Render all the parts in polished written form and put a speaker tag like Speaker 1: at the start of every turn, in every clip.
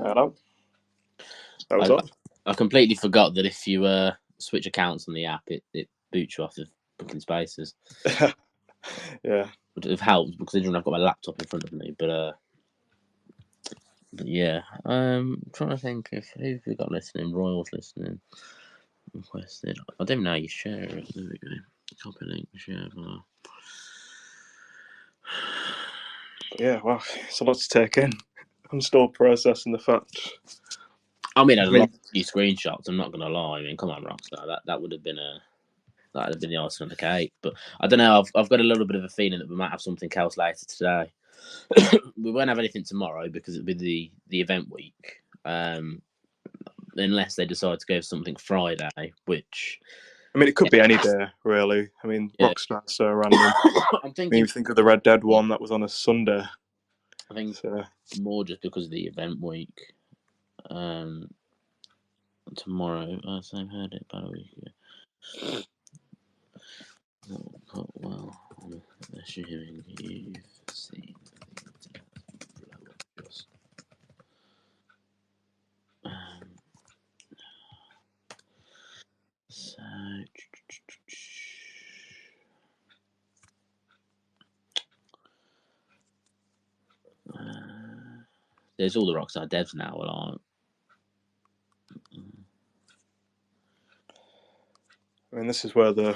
Speaker 1: Hello. That was
Speaker 2: I,
Speaker 1: up.
Speaker 2: I completely forgot that if you switch accounts on the app, it boots you off of booking spaces.
Speaker 1: Yeah.
Speaker 2: Would have helped because I've got my laptop in front of me. But yeah, I'm trying to think if who we got listening. Royals listening. Requested. I don't know how you share it. There we go. Copy link. Share.
Speaker 1: Yeah, well, it's a lot to take in. I'm still processing the fact.
Speaker 2: I mean, I'd love a few screenshots. I'm not going to lie. I mean, come on, Rockstar. That would have been the icing on the cake. But I don't know. I've got a little bit of a feeling that we might have something else later today. We won't have anything tomorrow because it'll be the event week. Unless they decide to go for something Friday, which
Speaker 1: I mean, it could be any day, really. I mean,
Speaker 2: yeah.
Speaker 1: Rockstar's so random.
Speaker 2: I'm thinking.
Speaker 1: I mean, you think of the Red Dead one that was on a Sunday.
Speaker 2: I think more just because of the event week. Tomorrow, I've heard it about a week ago. Well, I'm assuming you've seen so there's all the Rockstar devs now are
Speaker 1: I mean, this is where the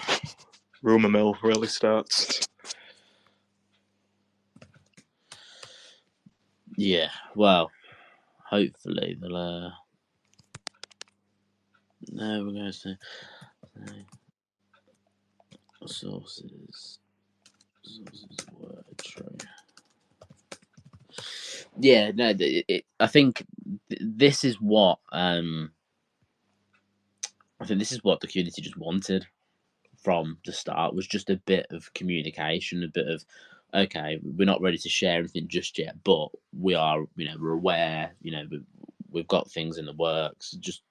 Speaker 1: rumour mill really starts.
Speaker 2: Yeah, well, hopefully they'll. No, we're going to say sources word true. Yeah, no, I think this is what I think this is what the community just wanted from the start, was just a bit of communication, a bit of okay, we're not ready to share anything just yet, but we are, we're aware, we've got things in the works. Just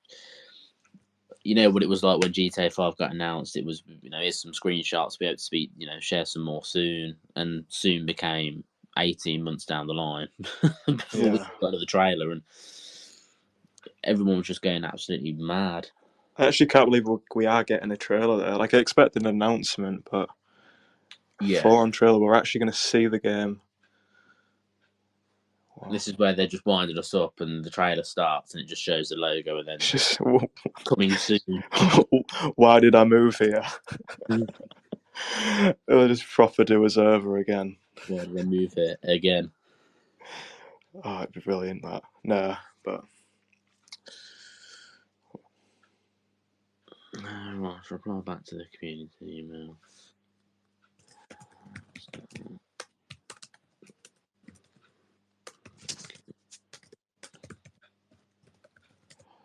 Speaker 2: what it was like when GTA 5 got announced. It was, here's some screenshots, be able to speak, share some more soon, and soon became 18 months down the line before we got to the trailer, and everyone was just going absolutely mad.
Speaker 1: I actually can't believe we are getting a trailer there. Like, I expected an announcement, but full-on trailer. We're actually going to see the game.
Speaker 2: Wow. This is where they just winded us up, and the trailer starts, and it just shows the logo, and then
Speaker 1: just
Speaker 2: coming soon.
Speaker 1: Why did I move here? They'll just proper do us over again.
Speaker 2: Why did I move here again?
Speaker 1: Oh, it'd be brilliant, that. No, but...
Speaker 2: Right, reply back to the community email.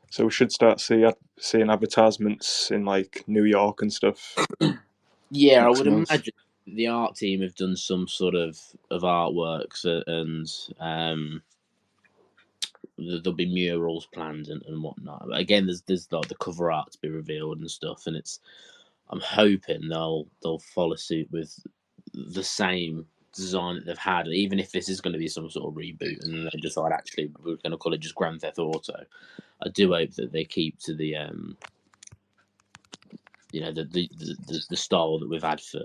Speaker 1: So we should start seeing advertisements in, like, New York and stuff.
Speaker 2: Yeah, I would imagine the art team have done some sort of artworks, and there'll be murals planned and whatnot. But again, there's like the cover art to be revealed and stuff, and I'm hoping they'll follow suit with the same design that they've had, even if this is going to be some sort of reboot and they decide actually we're going to call it just Grand Theft Auto. I do hope that they keep to the the style that we've had for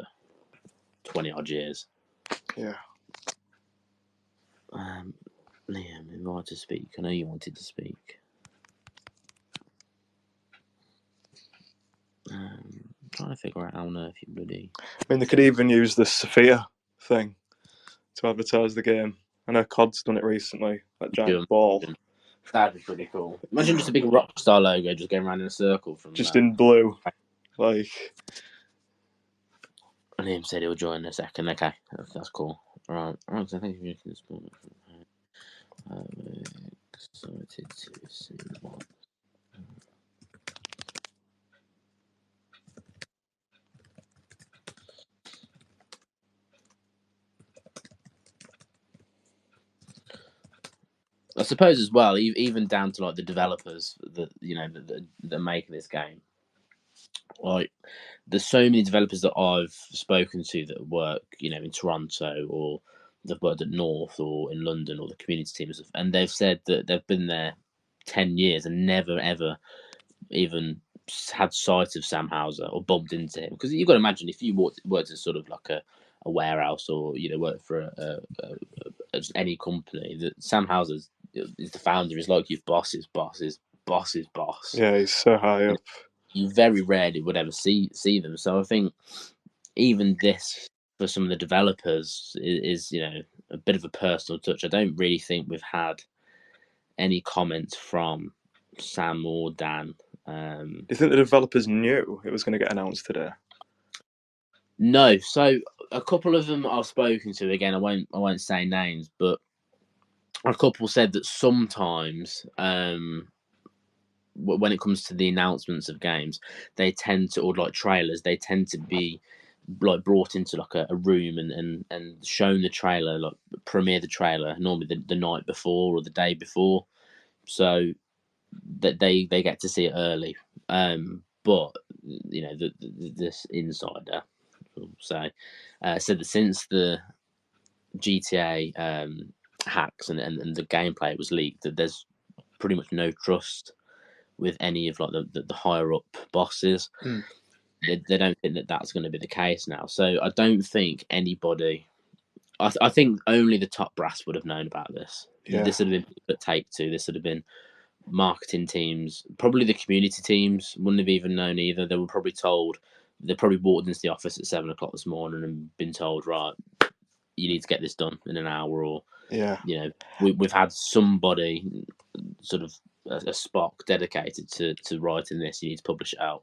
Speaker 2: 20 odd years.
Speaker 1: Yeah.
Speaker 2: Liam, invite to speak. I know you wanted to speak. Trying to figure out how on earth you bloody.
Speaker 1: I mean, they could even use the Sophia thing to advertise the game. I know COD's done it recently. That giant ball.
Speaker 2: That'd be pretty cool. Imagine just a big Rockstar logo just going around in a circle from.
Speaker 1: Just in blue, like.
Speaker 2: Liam said he'll join in a second. Okay, that's cool. Right, so I think you can spawn it. Excited to see what. I suppose as well, even down to like the developers that that are making this game. Like, there's so many developers that I've spoken to that work, in Toronto or they've worked at North or in London or the community teams, and they've said that they've been there 10 years and never ever even had sight of Sam Hauser or bumped into him. Because you've got to imagine, if you worked in sort of like a warehouse, or worked for any company, that Sam Hauser is the founder, is like your boss's boss's boss's boss.
Speaker 1: Yeah, he's so high up.
Speaker 2: You very rarely would ever see them. So I think even this, for some of the developers, is a bit of a personal touch. I don't really think we've had any comments from Sam or Dan.
Speaker 1: Do you think the developers knew it was going to get announced today?
Speaker 2: No. So a couple of them I've spoken to, again, I won't say names, but a couple said that sometimes when it comes to the announcements of games, they tend to, or like trailers, they tend to be like brought into like a room and shown the trailer, like premiere the trailer normally the night before or the day before, so that they get to see it early. But this insider will say said that since the GTA hacks and the gameplay was leaked, that there's pretty much no trust with any of like the higher up bosses. They don't think that that's going to be the case now. So I don't think anybody. I think only the top brass would have known about this.
Speaker 1: Yeah.
Speaker 2: This would have been at Take-Two. This would have been marketing teams. Probably the community teams wouldn't have even known either. They were probably told. They probably walked into the office at 7 o'clock this morning and been told, right, you need to get this done in an hour, or we've had somebody sort of a Spock dedicated to writing this. You need to publish it out.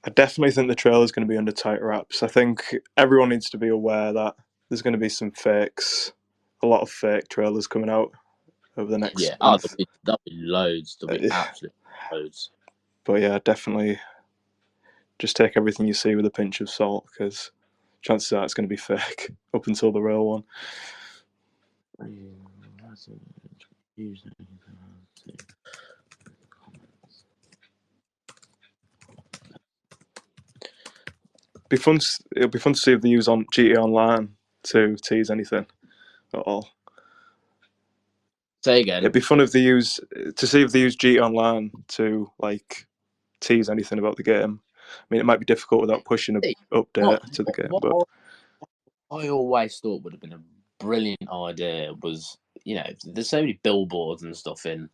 Speaker 1: I definitely think the trailer is going to be under tight wraps. I think everyone needs to be aware that there's going to be some fakes, a lot of fake trailers coming out over the next month.
Speaker 2: There'll be loads. There'll be absolute loads.
Speaker 1: But yeah, definitely just take everything you see with a pinch of salt, because chances are it's going to be fake up until the real one. It'll be fun to see if they use on GTA Online to tease anything at all.
Speaker 2: Say again.
Speaker 1: It'd be fun if they use GTA Online to like tease anything about the game. I mean, it might be difficult without pushing an update to the game, but
Speaker 2: I always thought would have been a brilliant idea was, there's so many billboards and stuff in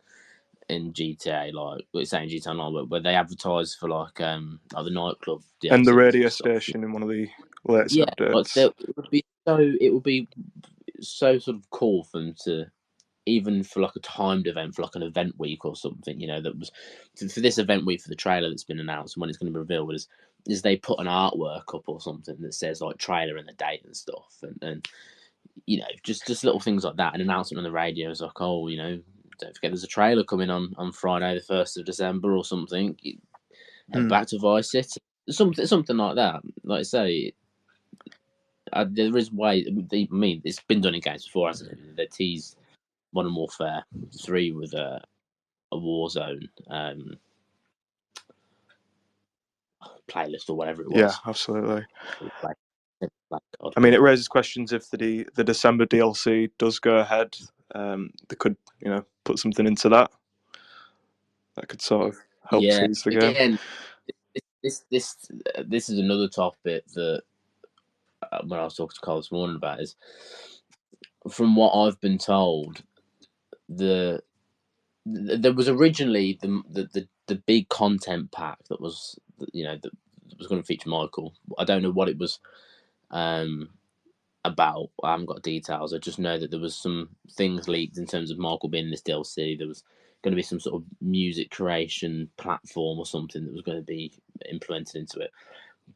Speaker 2: GTA, like we're saying GTA Online, where they advertise for like the nightclub DLCs
Speaker 1: and the radio
Speaker 2: and
Speaker 1: station in one of the latest updates.
Speaker 2: Like it would be so sort of cool for them to, even for like a timed event, for like an event week or something, that was for this event week, for the trailer that's been announced and when it's going to be revealed, is they put an artwork up or something that says like trailer and the date and stuff, and just little things like that. An announcement on the radio is like, oh, don't forget there's a trailer coming on Friday the 1st of December or something. Back to Vice City, something like that. Like I say, there is way. I mean, it's been done in games before, hasn't it? They teased Modern Warfare 3 with a Warzone playlist or whatever it was.
Speaker 1: Yeah, absolutely. I mean, it raises questions if the December DLC does go ahead. They could, put something into that. That could sort of help tease the game.
Speaker 2: Again, this is another topic that when I was talking to Carl this morning about, is from what I've been told, there was originally the big content pack that was that was going to feature Michael. I don't know what it was about. I haven't got details. I just know that there was some things leaked in terms of Michael being in this DLC. There was going to be some sort of music creation platform or something that was going to be implemented into it.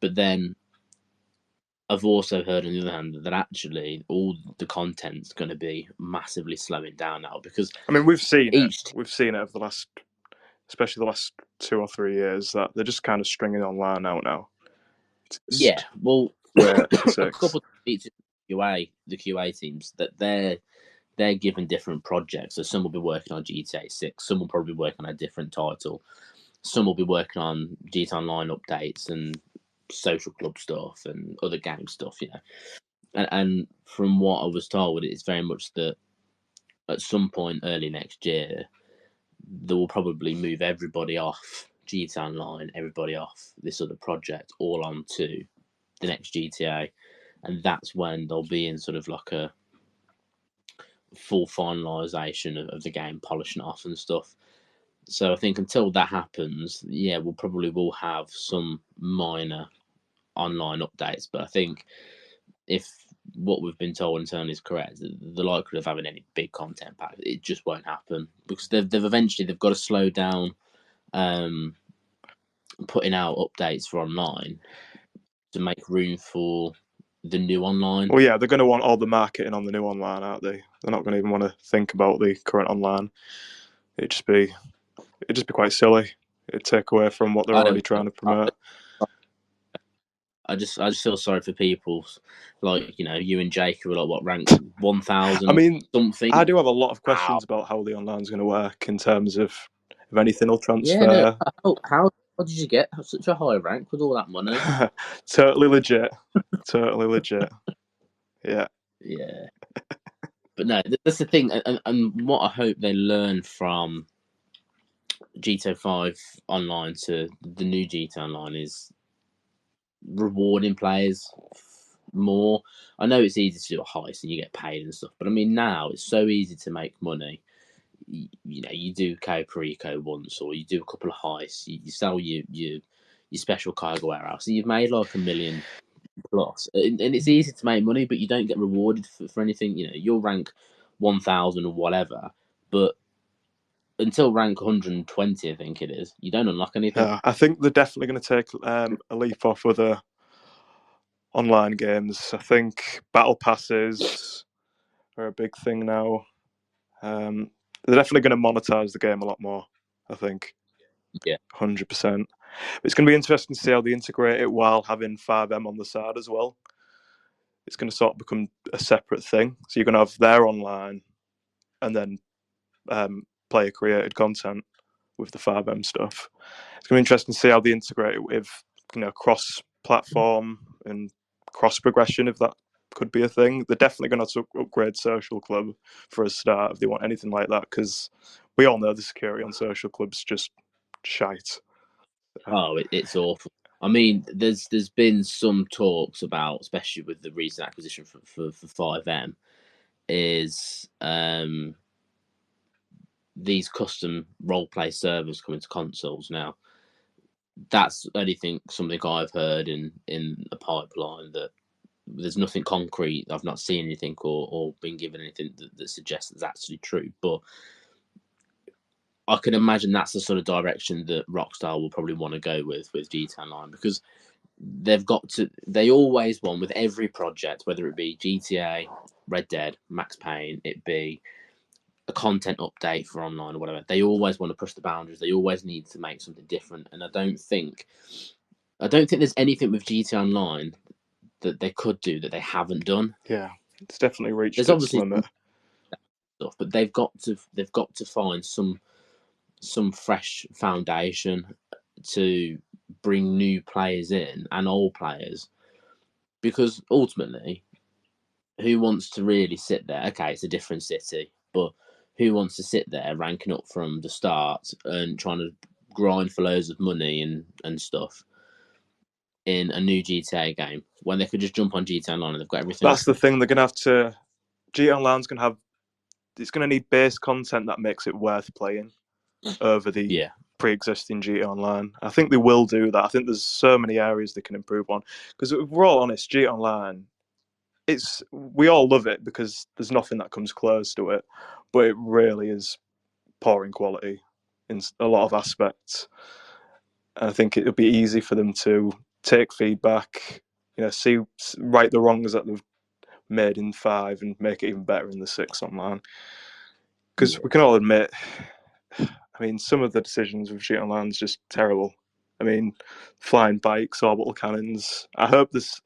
Speaker 2: But then I've also heard, on the other hand, that actually all the content's going to be massively slowing down now, because
Speaker 1: I mean, we've seen it over the last, especially the last 2 or 3 years, that they're just kind of stringing online out now.
Speaker 2: Yeah, well,
Speaker 1: a
Speaker 2: couple of the QA teams, that they're given different projects. So some will be working on GTA 6, some will probably work on a different title, some will be working on GTA Online updates and social club stuff and other game stuff. and from what I was told, it's very much that at some point early next year, they will probably move everybody off GTA Online, everybody off this other project, all onto the next GTA, and that's when they'll be in sort of like a full finalisation of the game, polishing off and stuff. So I think until that happens, yeah, we'll probably will have some minor online updates. But I think if what we've been told internally is correct, the likelihood of having any big content pack, it just won't happen because they've got to slow down putting out updates for online to make room for the new online.
Speaker 1: Well, yeah, they're going to want all the marketing on the new online, aren't they? They're not going to even want to think about the current online. It'd just be quite silly. It'd take away from what they're
Speaker 2: I
Speaker 1: already
Speaker 2: don't
Speaker 1: trying
Speaker 2: know.
Speaker 1: to promote.
Speaker 2: I just feel sorry for people like you and Jake who are like what rank
Speaker 1: I
Speaker 2: 1,000 or
Speaker 1: mean,
Speaker 2: something.
Speaker 1: I do have a lot of
Speaker 2: Wow.
Speaker 1: questions about how the online's going to work in terms of if anything will
Speaker 2: Yeah. No.
Speaker 1: transfer.
Speaker 2: How did you get such a high rank with all that money?
Speaker 1: Totally legit. Totally legit. Yeah.
Speaker 2: Yeah. But no, that's the thing, and what I hope they learn from GTA 5 Online to the new GTA Online is rewarding players more. I know it's easy to do a heist and you get paid and stuff, but I mean now it's so easy to make money. You do Copa Rico once, or you do a couple of heists. You sell your special cargo warehouse, so you've made like 1 million plus, and it's easy to make money, but you don't get rewarded for anything. You'll rank 1,000 or whatever, but until rank 120, I think it is, you don't unlock anything.
Speaker 1: I think they're definitely going to take a leap off other online games. I think battle passes are a big thing now. They're definitely going to monetize the game a lot more. I think
Speaker 2: Yeah.
Speaker 1: 100%. It's going to be interesting to see how they integrate it while having 5M on the side as well. It's going to sort of become a separate thing. So you're going to have their online and then player created content with the 5M stuff. It's going to be interesting to see how they integrate it with cross platform and cross progression, if that could be a thing. They're definitely going to upgrade Social Club for a start if they want anything like that, because we all know the security on Social Club's just shite.
Speaker 2: Oh, it's awful. I mean, there's been some talks about, especially with the recent acquisition for 5M, is these custom role play servers coming to consoles now. That's something I've heard in a pipeline. That there's nothing concrete. I've not seen anything or been given anything that suggests that's actually true. But I can imagine that's the sort of direction that Rockstar will probably want to go with GTA Online, because they always want, with every project, whether it be GTA, Red Dead, Max Payne, it be a content update for online or whatever, they always want to push the boundaries. They always need to make something different, and I don't think there's anything with GTA Online that they could do that they haven't done.
Speaker 1: Yeah, it's definitely reached
Speaker 2: There's
Speaker 1: its
Speaker 2: obviously
Speaker 1: limit.
Speaker 2: stuff, but they've got to find some fresh foundation to bring new players in and old players, because ultimately, who wants to really sit there? Okay, it's a different city, but who wants to sit there ranking up from the start and trying to grind for loads of money and stuff in a new GTA game when they could just jump on GTA Online and they've got everything
Speaker 1: That's the
Speaker 2: offered?
Speaker 1: thing. They're going to have to. GTA Online's going to have. It's going to need base content that makes it worth playing over the
Speaker 2: Yeah,
Speaker 1: pre-existing GTA Online. I think they will do that. I think there's so many areas they can improve on. Because if we're all honest, GTA Online, we all love it because there's nothing that comes close to it, but it really is poor in quality in a lot of aspects. And I think it would be easy for them to take feedback, see right the wrongs that they've made in 5 and make it even better in the 6 online. Because
Speaker 2: yeah,
Speaker 1: we can all admit, I mean, some of the decisions with GTA Online is just terrible. I mean, flying bikes, orbital cannons. I hope it's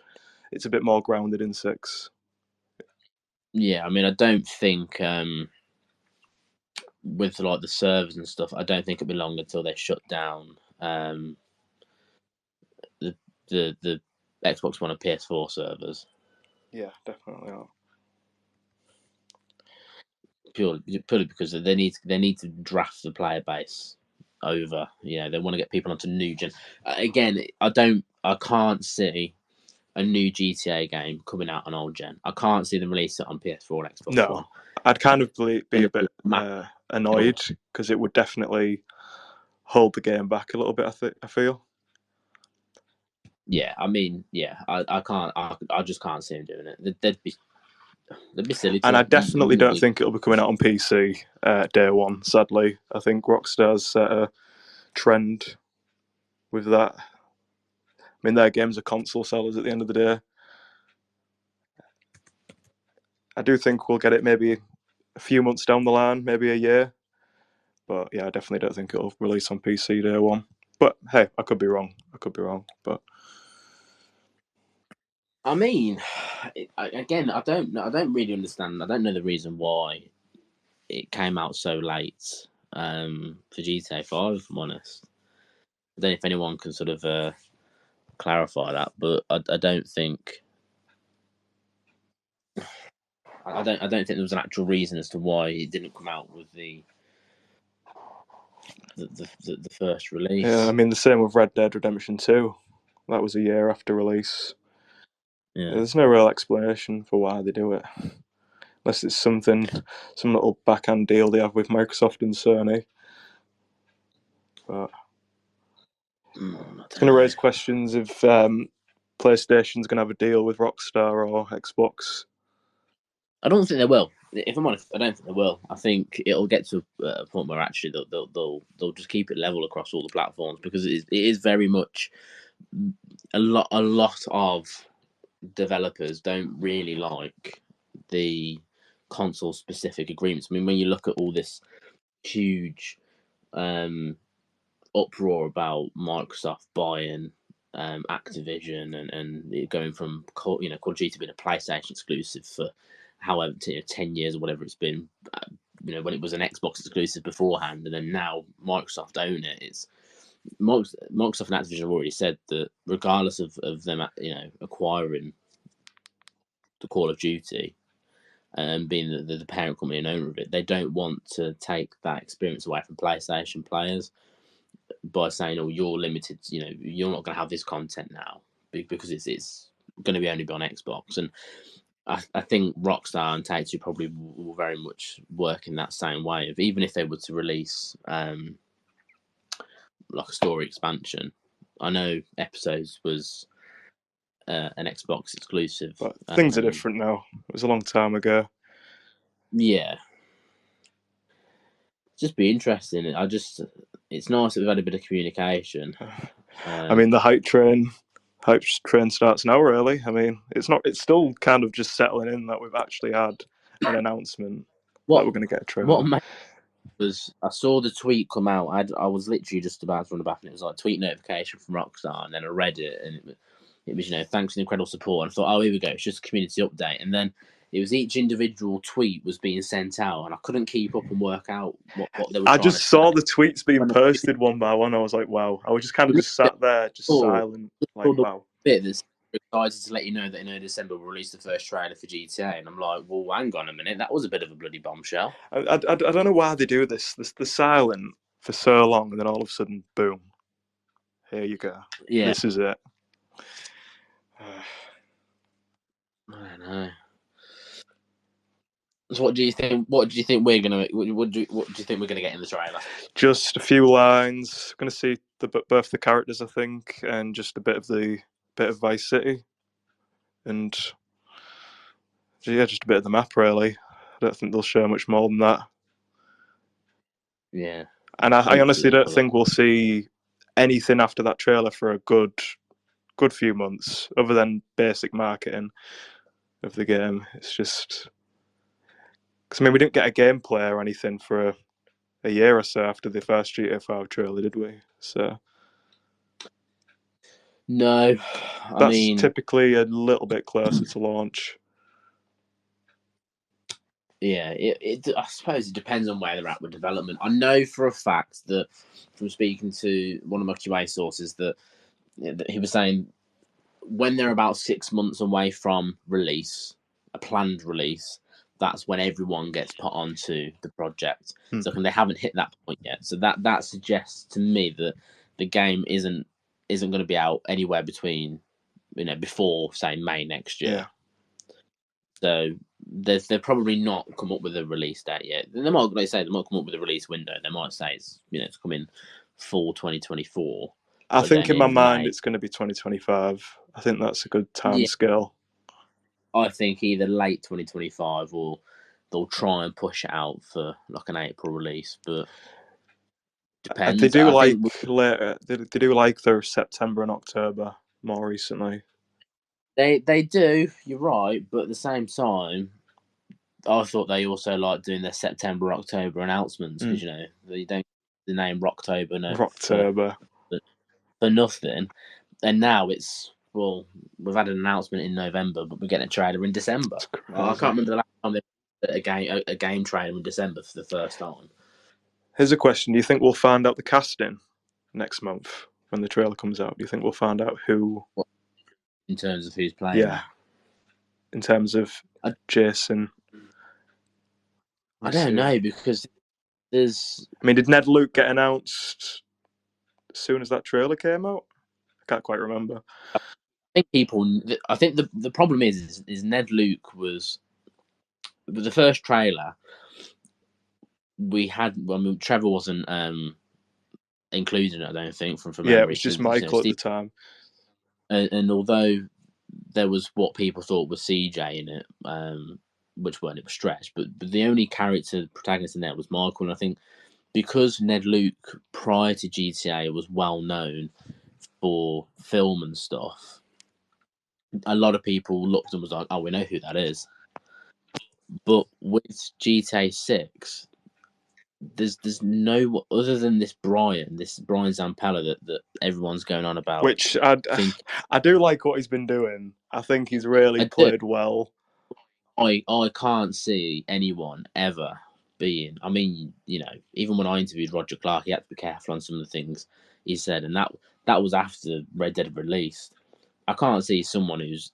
Speaker 1: a bit more grounded in 6.
Speaker 2: yeah. I mean, I don't think with like the servers and stuff, I don't think it'll be long until they shut down the Xbox One and PS4 servers.
Speaker 1: Yeah, definitely not.
Speaker 2: Purely because they need to draft the player base over. They want to get people onto new gen. Again, I can't see a new GTA game coming out on old gen. I can't see them release it on PS4 and Xbox
Speaker 1: No,
Speaker 2: One.
Speaker 1: I'd kind of
Speaker 2: It's
Speaker 1: be a
Speaker 2: gonna be
Speaker 1: bit
Speaker 2: massive.
Speaker 1: annoyed because it would definitely hold the game back a little bit. I feel.
Speaker 2: Yeah, I mean, yeah, I can't. I just can't see them doing it. They'd be silly
Speaker 1: And
Speaker 2: to.
Speaker 1: I
Speaker 2: It
Speaker 1: definitely
Speaker 2: wouldn't
Speaker 1: don't
Speaker 2: be.
Speaker 1: think it'll be coming out on PC day one. Sadly, I think Rockstar's set a trend with that. I mean, their games are console sellers at the end of the day. I do think we'll get it maybe a few months down the line, maybe a year. But yeah, I definitely don't think it'll release on PC day one. But hey, I could be wrong. But
Speaker 2: I mean, again, I don't know. I don't really understand. I don't know the reason why it came out so late for GTA 5. If I'm honest, I don't know if anyone can sort of clarify that, but I don't think. I don't think there was an actual reason as to why it didn't come out with the first
Speaker 1: yeah, I
Speaker 2: release.
Speaker 1: mean the same with Red Dead Redemption 2. That was a year after release.
Speaker 2: Yeah.
Speaker 1: There's no real explanation for why they do it, unless it's some little backhand deal they have with Microsoft and Sony. But
Speaker 2: I
Speaker 1: it's
Speaker 2: don't
Speaker 1: going to
Speaker 2: know.
Speaker 1: raise questions if PlayStation's going to have a deal with Rockstar or Xbox.
Speaker 2: I don't think they will. If I'm honest, I don't think they will. I think it'll get to a point where actually they'll just keep it level across all the platforms because it is very much a lot of developers don't really like the console specific agreements. I mean, when you look at all this huge um, uproar about Microsoft buying Activision and it going from Call of Duty being a PlayStation exclusive for however 10 years or whatever it's been. When it was an Xbox exclusive beforehand, and then now Microsoft own it. It's Microsoft and Activision have already said that regardless of them, acquiring the Call of Duty and being the parent company and owner of it, they don't want to take that experience away from PlayStation players by saying, "Oh, you're limited. You're not going to have this content now because it's going to be only on Xbox." And I think Rockstar and Take Two probably will very much work in that same way. Of even if they were to release like a story expansion, I know Episodes was an Xbox exclusive.
Speaker 1: But things are different now. It was a long time ago.
Speaker 2: Yeah, just be interesting. It's nice that we've had a bit of communication.
Speaker 1: I mean, the hype train starts now. Really, I mean, it's not. It's still kind of just settling in that we've actually had an announcement that
Speaker 2: what
Speaker 1: we're going to get a
Speaker 2: what
Speaker 1: trailer.
Speaker 2: made was I saw the tweet come out. I was literally just about to run the back, and it was like tweet notification from Rockstar, and then I read it, and it was thanks for the incredible support. And I thought, oh, here we go, it's just a community update, and then it was each individual tweet was being sent out, and I couldn't keep up and work out what they were
Speaker 1: I
Speaker 2: trying to
Speaker 1: just
Speaker 2: say.
Speaker 1: saw the tweets being
Speaker 2: When I
Speaker 1: posted one by one. I was like, wow. I was just kind of just sat there, just
Speaker 2: saw,
Speaker 1: silent, like,
Speaker 2: saw the
Speaker 1: wow.
Speaker 2: bit that's excited to let you know that in December we'll release the first trailer for GTA, and I'm like, well, hang on a minute, that was a bit of a bloody bombshell.
Speaker 1: I don't know why they do this. They're silent for so long, and then all of a sudden, boom, here you go.
Speaker 2: Yeah,
Speaker 1: This is it.
Speaker 2: I don't know. So what do you think? What do you think we're gonna? What do you think we're gonna get in the trailer?
Speaker 1: Just a few lines. Going to see both the characters, I think, and just a bit of Vice City, and yeah, just a bit of the map. Really, I don't think they'll show much more than that.
Speaker 2: Yeah,
Speaker 1: And I honestly
Speaker 2: hopefully.
Speaker 1: don't think we'll see anything after that trailer for a good few months, other than basic marketing of the game. It's just because I mean we didn't get a gameplay or anything for a year or so after the first GTA 5 trailer, did we? So
Speaker 2: No, I
Speaker 1: that's
Speaker 2: mean,
Speaker 1: typically a little bit closer to launch.
Speaker 2: yeah. I suppose it depends on where they're at with development. I know for a fact that from speaking to one of my QA sources that he was saying when they're about 6 months away from release, a planned release, that's when everyone gets put onto the project. So they haven't hit that point yet. So that suggests to me that the game isn't going to be out anywhere between, before say May next year.
Speaker 1: Yeah.
Speaker 2: So they've probably not come up with a release date yet. They might, like I say, they might come up with a release window. They might say it's coming fall 2024.
Speaker 1: I think in my mind
Speaker 2: May.
Speaker 1: it's going to be 2025. I think that's a good time
Speaker 2: Yeah.
Speaker 1: scale.
Speaker 2: I think either late 2025 or they'll try and push it out for like an April release, but depends.
Speaker 1: They do
Speaker 2: I think
Speaker 1: later. They do like their September and October more recently.
Speaker 2: they do. You're right, but at the same time, I thought they also like doing their September October announcements because they don't the name Rocktober
Speaker 1: Rocktober
Speaker 2: for nothing. And now we've had an announcement in November, but we're getting a trailer in December. I can't remember the last time they did a game trailer in December for the first time.
Speaker 1: Here's a question: do you think we'll find out the casting next month when the trailer comes out? Do you think we'll find out who?
Speaker 2: In terms of who's playing?
Speaker 1: Yeah. In terms of Jason.
Speaker 2: I don't know because there's.
Speaker 1: I mean, did Ned Luke get announced as soon as that trailer came out? I can't quite remember.
Speaker 2: I think the problem is Ned Luke was the first trailer we had. I mean, Trevor wasn't included. I don't think from memory.
Speaker 1: Yeah, it was just Michael at the time.
Speaker 2: And although there was what people thought was CJ in it, which weren't, it was stretched, but the only character protagonist in there was Michael, and I think because Ned Luke prior to GTA was well known for film and stuff, a lot of people looked and was like, "Oh, we know who that is." But with GTA 6, there's no other than this Brian Zampella that everyone's going on about.
Speaker 1: Which I do like what he's been doing. I think he's really played well.
Speaker 2: I can't see anyone ever being. I mean, even when I interviewed Roger Clark, he had to be careful on some of the things he said, and that was after Red Dead released. I can't see someone who's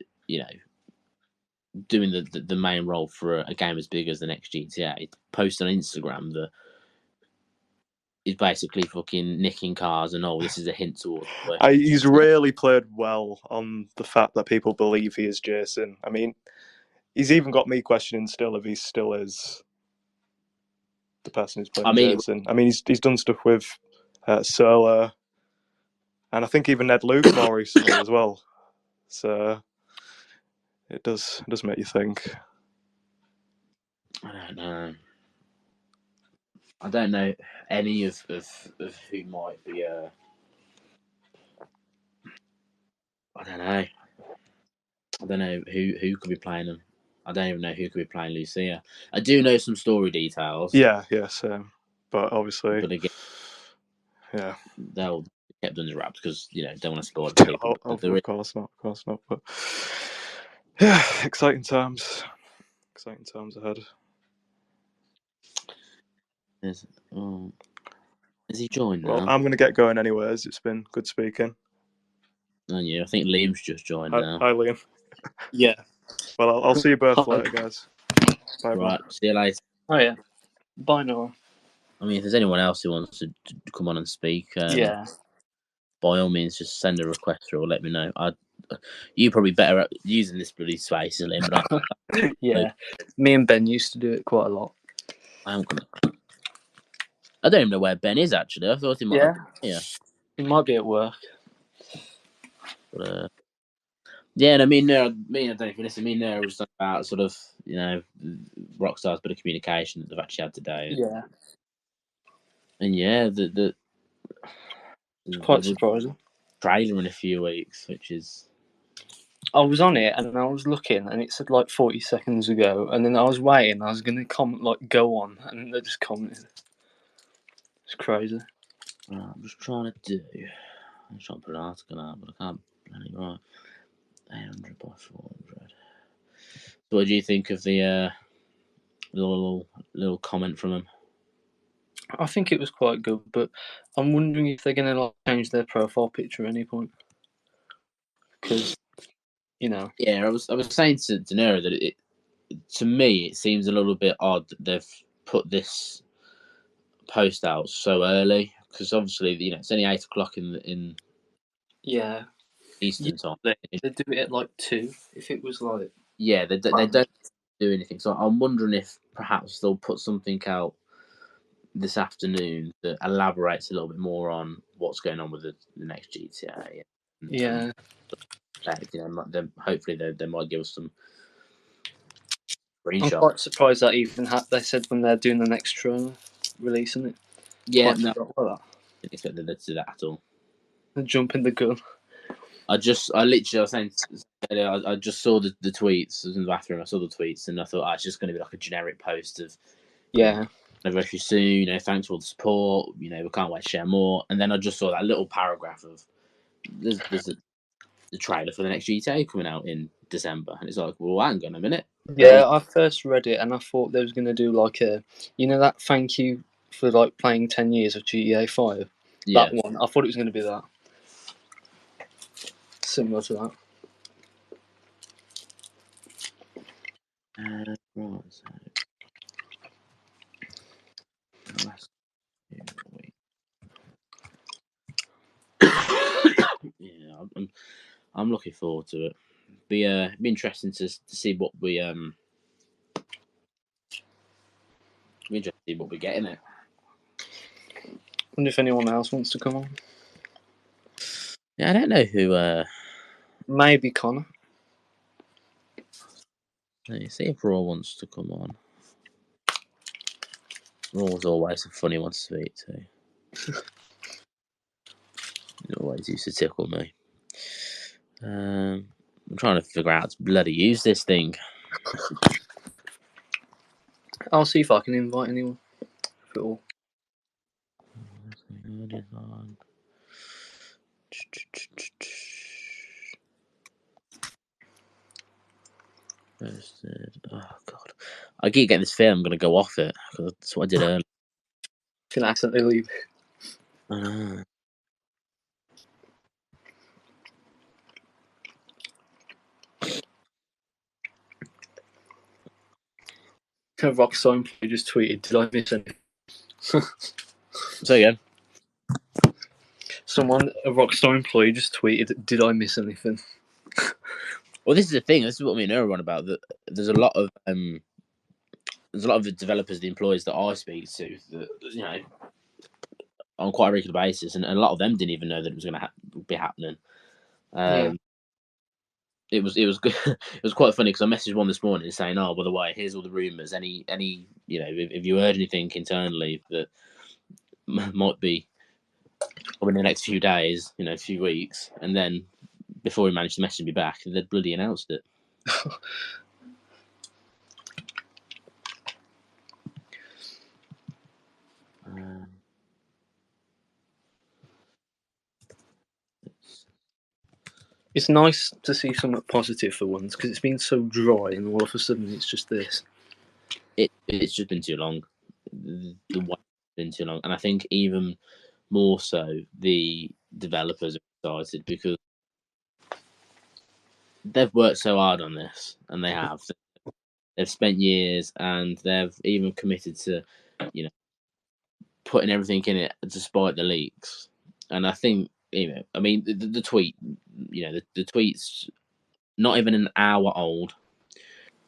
Speaker 2: doing the main role for a game as big as the next GTA post on Instagram that is basically fucking nicking cars and this is a hint towards.
Speaker 1: He's really played well on the fact that people believe he is Jason. I mean, he's even got me questioning still if he still is the person who's playing Jason. I mean, he's done stuff with Solo, and I think even Ned Luke more recently as well. So it does make you think.
Speaker 2: I don't know any of who might be. I don't know who could be playing them. I don't even know who could be playing Lucia. I do know some story details.
Speaker 1: Yeah, but obviously,
Speaker 2: but again,
Speaker 1: yeah,
Speaker 2: they'll kept under wraps because don't want to spoil it for people.
Speaker 1: Of course not. But yeah, exciting times ahead.
Speaker 2: Is he joined now?
Speaker 1: Well, I'm going to get going anyways. It's been good speaking.
Speaker 2: And I think Liam's just joined now.
Speaker 1: Hi, Liam.
Speaker 3: Yeah.
Speaker 1: Well, I'll see you both later, guys. Bye.
Speaker 2: Right. See you later.
Speaker 3: Oh yeah. Bye, Noah.
Speaker 2: I mean, if there's anyone else who wants to come on and speak,
Speaker 3: yeah,
Speaker 2: by all means, just send a request or let me know. You probably better at using this bloody space, Liam. But
Speaker 3: yeah. Me and Ben used to do it quite a lot.
Speaker 2: I don't even know where Ben is actually. I thought he might.
Speaker 3: Yeah. He might be at work.
Speaker 2: But, yeah, and I mean, I don't know if you listen. There was about sort of Rockstar's bit of communication that they've actually had today.
Speaker 3: Yeah.
Speaker 2: And yeah,
Speaker 3: it's quite surprising.
Speaker 2: Trailer in a few weeks, which is.
Speaker 3: I was on it and I was looking, and it said like 40 seconds ago, and then I was waiting. I was going to comment go on, and they just commented. It's crazy.
Speaker 2: I'm just trying to put an article out, but I can't. Right, 800 by 400. So, what do you think of the little comment from him?
Speaker 3: I think it was quite good, but I'm wondering if they're going to change their profile picture at any point. Because
Speaker 2: Yeah, I was saying to Nero that to me it seems a little bit odd that they've put this post out so early, because obviously it's only 8 o'clock in Eastern time.
Speaker 3: They do it at like 2. If it was like
Speaker 2: They don't do anything. So I'm wondering if perhaps they'll put something out this afternoon that elaborates a little bit more on what's going on with the next GTA. Hopefully they might give us some
Speaker 3: I'm
Speaker 2: screenshots.
Speaker 3: quite surprised that even they said when they're doing the next trailer, releasing it.
Speaker 2: Yeah,
Speaker 3: Quite
Speaker 2: no,
Speaker 3: shocked by that.
Speaker 2: I didn't expect them to do that at all.
Speaker 3: Jumping the gun.
Speaker 2: I literally was saying earlier, I just saw the tweets. I was in the bathroom. I saw the tweets, and I thought it's just going to be like a generic post of anniversary soon. Thanks for all the support. We can't wait to share more. And then I just saw that little paragraph of there's the trailer for the next GTA coming out in December, and it's like, well, hang on a minute.
Speaker 3: Yeah, I first read it and I thought they was going to do like that thank you for like playing 10 years of GTA 5.
Speaker 2: Yeah.
Speaker 3: That one. I thought it was going to be that. Similar to that.
Speaker 2: Right, so last 2 weeks. Yeah, I'm looking forward to it. Be interesting to see what we Be interesting to see what we get in it.
Speaker 3: I wonder if anyone else wants to come on.
Speaker 2: Yeah, I don't know who.
Speaker 3: Maybe Connor.
Speaker 2: Let me see if Raw wants to come on. Raw's always a funny one to speak to. He always used to tickle me. I'm trying to figure out how to bloody use this thing.
Speaker 3: I'll see if I can invite anyone. Cool.
Speaker 2: Oh god, I keep getting this fear I'm going to go off it because that's what I did earlier.
Speaker 3: Can accidentally leave.
Speaker 2: I know.
Speaker 3: A Rockstar employee just tweeted, "Did I miss anything?"
Speaker 2: So again,
Speaker 3: a Rockstar employee just tweeted, "Did I miss anything?"
Speaker 2: well, this is the thing. This is what me and Noah are on about. That there's a lot of the developers, the employees that I speak to, that on quite a regular basis, and a lot of them didn't even know that it was going to be happening. It was good. It was quite funny because I messaged one this morning saying, "Oh, by the way, here's all the rumors. Any if you heard anything internally that might be in the next few days, a few weeks," and then before he managed to message me back, they'd bloody announced it.
Speaker 3: It's nice to see something positive for once because it's been so dry, and all of a sudden it's just this.
Speaker 2: It's just been too long. The wait been too long, and I think even more so the developers are excited because they've worked so hard on this, and they've spent years, and they've even committed to putting everything in it despite the leaks. And I think the tweet, the tweet's not even an hour old,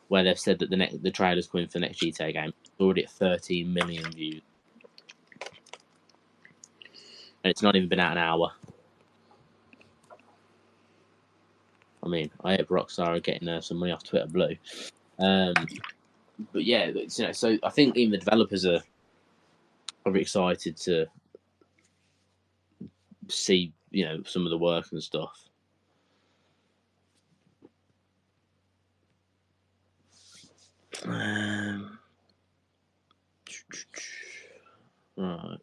Speaker 2: where they've said that the trailer's coming for the next GTA game. It's already at 13 million views, and it's not even been out an hour. I mean, I hope Rockstar are getting some money off Twitter Blue. But yeah, so I think even the developers are excited to see some of the work and stuff. Right.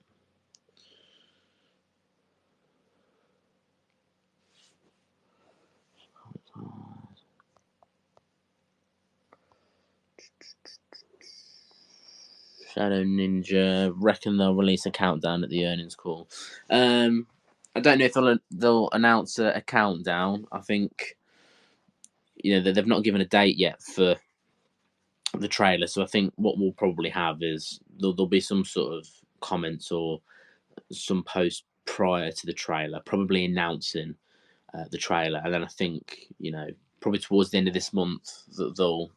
Speaker 2: Shadow Ninja reckon they'll release a countdown at the earnings call. I don't know if they'll announce a countdown. I think they've not given a date yet for the trailer. So I think what we'll probably have is there'll be some sort of comments or some post prior to the trailer, probably announcing the trailer, and then I think probably towards the end of this month they'll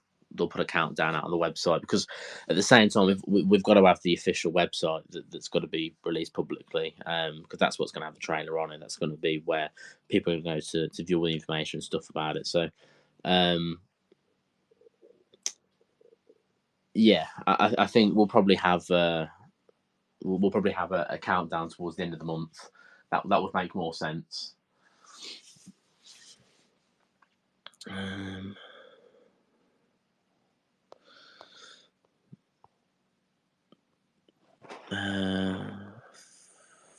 Speaker 2: put a countdown out on the website, because at the same time we've got to have the official website that's got to be released publicly, because that's what's going to have the trailer on it. That's going to be where people are going to go to view all the information and stuff about it. So yeah, I think we'll probably have a countdown towards the end of the month. That would make more sense.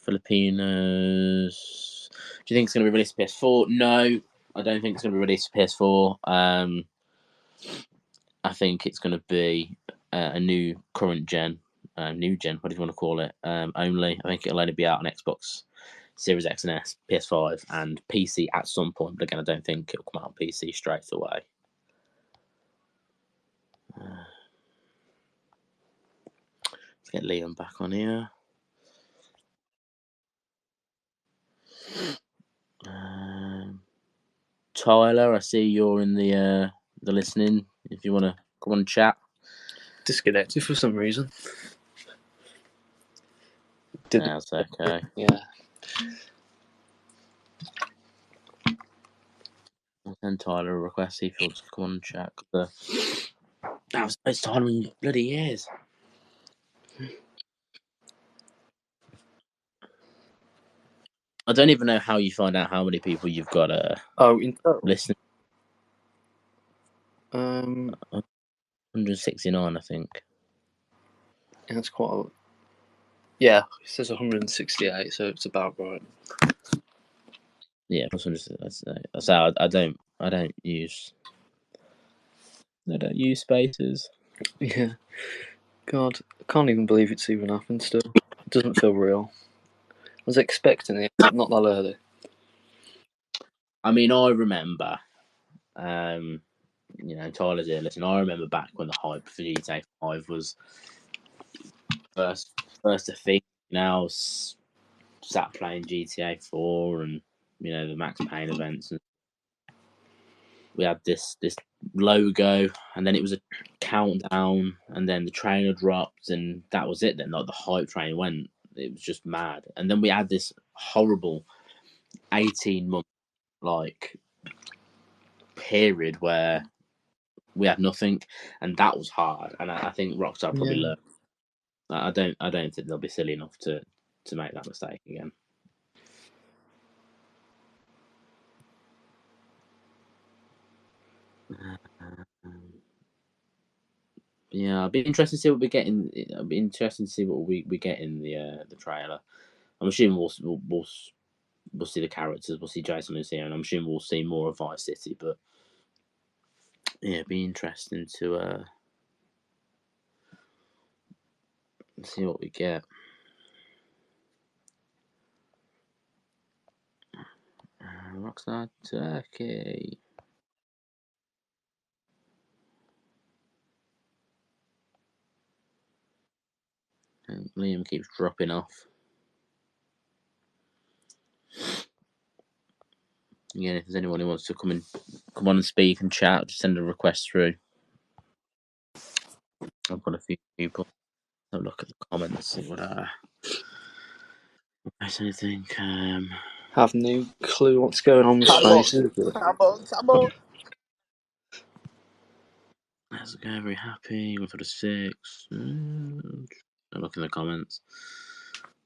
Speaker 2: Filipinos. Do you think it's going to be released to PS4? No, I don't think it's going to be released to PS4. I think it's going to be a new current gen, new gen, whatever you want to call it, only. I think it'll only be out on Xbox Series X and S, PS5, and PC at some point. But again, I don't think it'll come out on PC straight away. Let's get Liam back on here. Tyler, I see you're in the listening. If you want to come on and chat.
Speaker 3: Disconnected for some reason.
Speaker 2: That's okay.
Speaker 3: Yeah.
Speaker 2: I'll send Tyler a request, see if he'll just come on and chat. That was the most time in bloody years. I don't even know how you find out how many people you've got
Speaker 3: in total?
Speaker 2: listening.
Speaker 3: 169,
Speaker 2: I think.
Speaker 3: Yeah, that's quite a lot. Yeah, it says 168, so it's about right.
Speaker 2: Yeah, plus 168. So I don't use spaces.
Speaker 3: Yeah. God, I can't even believe it's even happened still. It doesn't feel real. I was expecting it, but not that early.
Speaker 2: I mean, I remember, Tyler's here. Listen, I remember back when the hype for GTA 5 was first a thing. Now I was sat playing GTA 4 and the Max Payne events, and we had this logo, and then it was a countdown, and then the trailer dropped, and that was it. Then like the hype train went. It was just mad, and then we had this horrible 18-month period where we had nothing, and that was hard. And I think Rockstar probably learned. I don't think they'll be silly enough to make that mistake again. Yeah, I'll be interested to see what we get in. I'll be interested to see what we get in the trailer. I'm assuming we'll see the characters. We'll see Jason who's here, and I'm assuming we'll see more of Vice City. But yeah, it'd be interesting to see what we get. Rockstar Turkey. And Liam keeps dropping off. Again, if there's anyone who wants to come on and speak and chat, just send a request through. I've got a few people. Have a look at the comments. See what there's anything.
Speaker 3: Have no clue what's going on with spaces.
Speaker 2: Come on. Let's go. Very happy. Went for the 6. I'll look in the comments.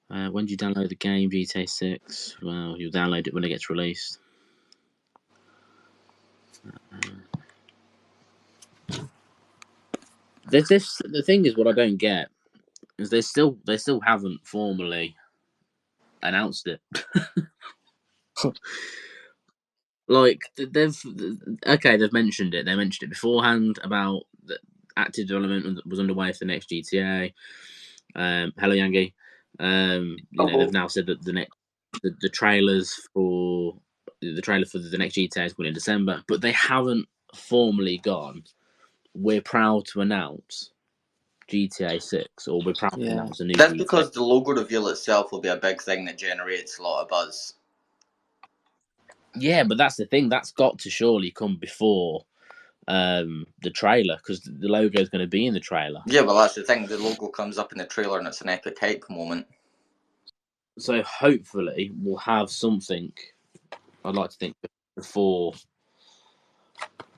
Speaker 2: When do you download the game, GTA 6? Well, you'll download it when it gets released. The thing is, what I don't get is they still haven't formally announced it. They've mentioned it. They mentioned it beforehand about the active development was underway for the next GTA. Hello, Yangi. They've now said that the trailers for the trailer for the next GTA is going in December, but they haven't formally gone, we're proud to announce GTA 6, or we're proud to announce a new
Speaker 4: That's
Speaker 2: GTA.
Speaker 4: because the logo reveal itself will be a big thing that generates a lot of buzz.
Speaker 2: Yeah, but that's the thing. That's got to surely come before the trailer, because the logo is going to be in the trailer.
Speaker 4: Yeah, well, that's the thing. The logo comes up in the trailer and it's an epic hype moment.
Speaker 2: So hopefully we'll have something, I'd like to think, before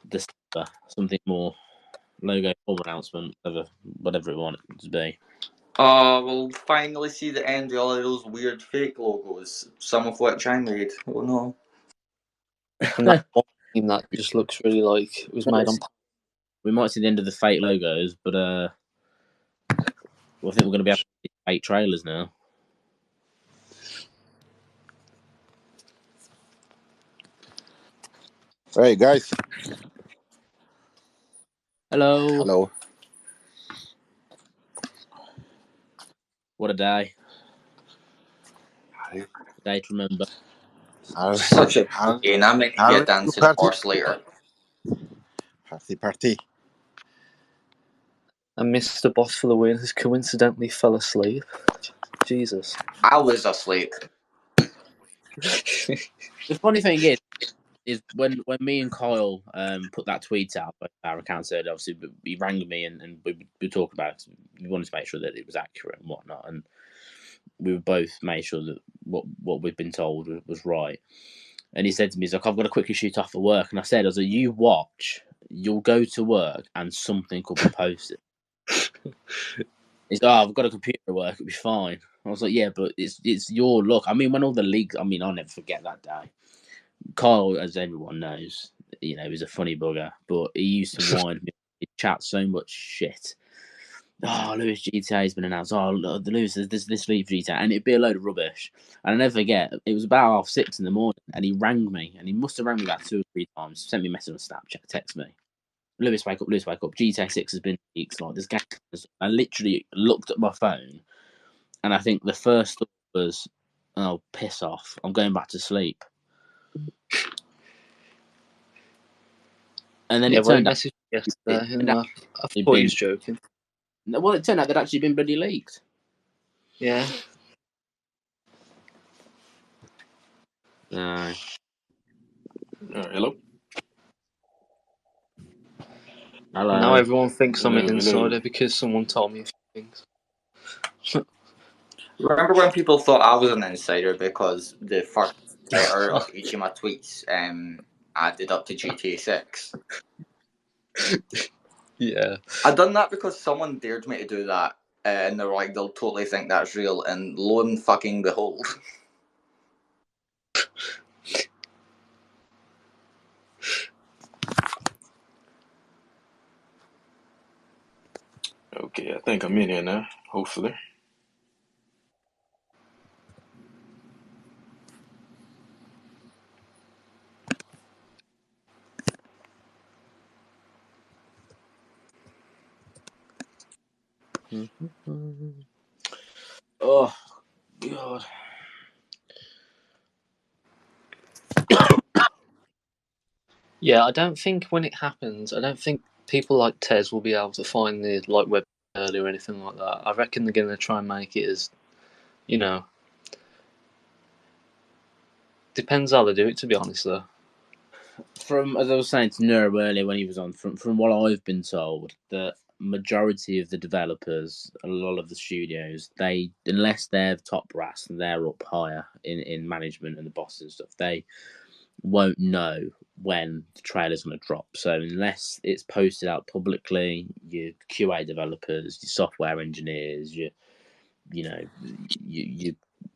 Speaker 2: December, something more logo form announcement, whatever it wants it to be.
Speaker 4: We'll finally see the end of all of those weird fake logos, some of which I made. Oh no.
Speaker 3: And that one team that just looks really like it was made on.
Speaker 2: We might see the end of the fake logos, but I think we're going to be having fake trailers now.
Speaker 5: Hey guys.
Speaker 2: Hello.
Speaker 5: Hello.
Speaker 2: What a day. A day to remember.
Speaker 4: Such a pain. I'm meant to be a dancing horse later.
Speaker 5: Party.
Speaker 3: And Mr. Boss for the win has coincidentally fell asleep. Jesus.
Speaker 4: I was asleep.
Speaker 2: The funny thing is when me and Kyle put that tweet out, our account said, obviously he rang me and we talked about it. We wanted to make sure that it was accurate and whatnot, and we were both made sure that what we'd been told was right. And he said to me, he's like, I've got to quickly shoot off for work. And I was like, you watch, you'll go to work and something will be posted. He's like, I've got a computer at work, it'll be fine. I was like, yeah, but it's your luck. I mean, when all the leaks, I'll never forget that day. Kyle, as everyone knows, he was a funny bugger, but he used to whine me. He'd chat so much shit. Oh, Lewis, GTA has been announced. Oh, Lewis, there's this leak for GTA, and it'd be a load of rubbish. And I never forget, it was about 6:30 in the morning, and he rang me, and he must have rang me about 2 or 3 times. Sent me a message on Snapchat, text me. Lewis, wake up! Lewis, wake up! GTA 6 has been leaked. Like this game. I literally looked at my phone, and I think the first thought was, "Oh, piss off! I'm going back to sleep." And then it turned out
Speaker 3: yesterday, and I thought he was joking.
Speaker 2: Well, it turned out they'd actually been bloody leaked.
Speaker 3: Yeah.
Speaker 2: No.
Speaker 6: Hello.
Speaker 2: Hello.
Speaker 3: Now everyone thinks I'm an insider because someone told me a few things.
Speaker 4: Remember when people thought I was an insider because the first letter of each of my tweets added up to GTA 6?
Speaker 3: Yeah.
Speaker 4: I done that because someone dared me to do that, and they were like, they'll totally think that's real, and lo and fucking behold.
Speaker 6: Okay, I think I'm in here now, hopefully.
Speaker 2: Oh, God.
Speaker 3: Yeah, I don't think when it happens, I don't think people like Tez will be able to find the web early or anything like that. I reckon they're going to try and make it as, depends how they do it, to be honest, though.
Speaker 2: From, as I was saying to Nero earlier when he was on, from what I've been told, the majority of the developers, a lot of the studios, they, unless they're top brass and they're up higher in management and the bosses and stuff, they won't know when the trailer's going to drop. So unless it's posted out publicly, your QA developers, your software engineers, your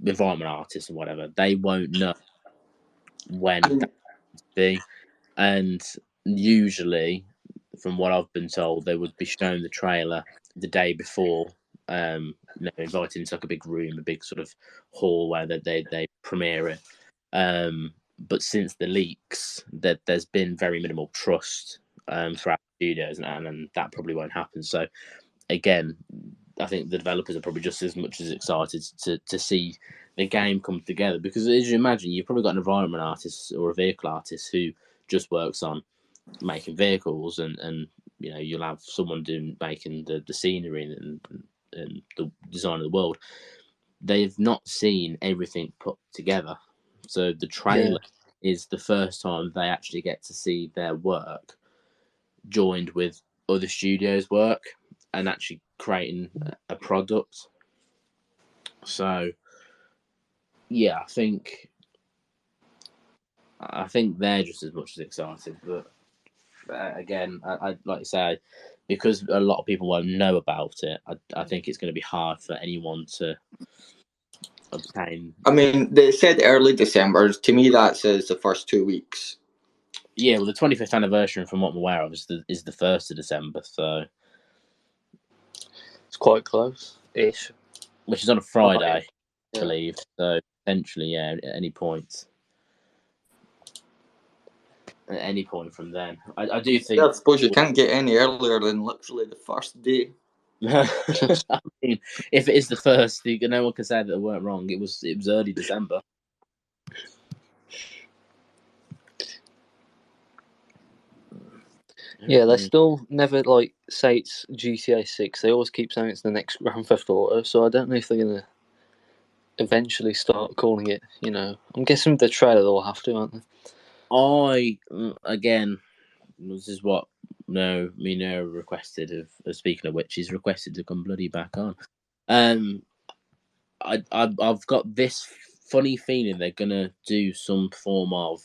Speaker 2: environment artists and whatever, they won't know when that's to be. And usually, from what I've been told, they would be shown the trailer the day before, invited into like a big room, a big sort of hall where they premiere it. But since the leaks, there's been very minimal trust throughout the studios, and that probably won't happen. So again, I think the developers are probably just as much as excited to see the game come together, because as you imagine, you've probably got an environment artist or a vehicle artist who just works on making vehicles, and you'll have someone making the scenery and the design of the world. They've not seen everything put together, so the trailer is the first time they actually get to see their work joined with other studios' work and actually creating a product. So yeah, I think they're just as much as excited, but again, I like to say, because a lot of people won't know about it, I think it's going to be hard for anyone to obtain.
Speaker 4: I mean, they said early December. To me, that says the first 2 weeks.
Speaker 2: Yeah, well, the 25th anniversary, from what I'm aware of, is the 1st of December, so
Speaker 3: It's quite close-ish.
Speaker 2: Which is on a Friday, I believe. So potentially, at any point. At any point from then, I do think.
Speaker 4: Yeah, I suppose you can't get any earlier than literally the first day.
Speaker 2: I mean, if it is the first, no one can say that they weren't wrong. It was early December.
Speaker 3: Yeah, they still never say it's GTA 6. They always keep saying it's the next Grand Theft Auto. So I don't know if they're gonna eventually start calling it. I'm guessing with the trailer they'll have to, aren't they?
Speaker 2: Again, this is what Mino requested of speaking of which, he's requested to come bloody back on. I've got this funny feeling they're gonna do some form of,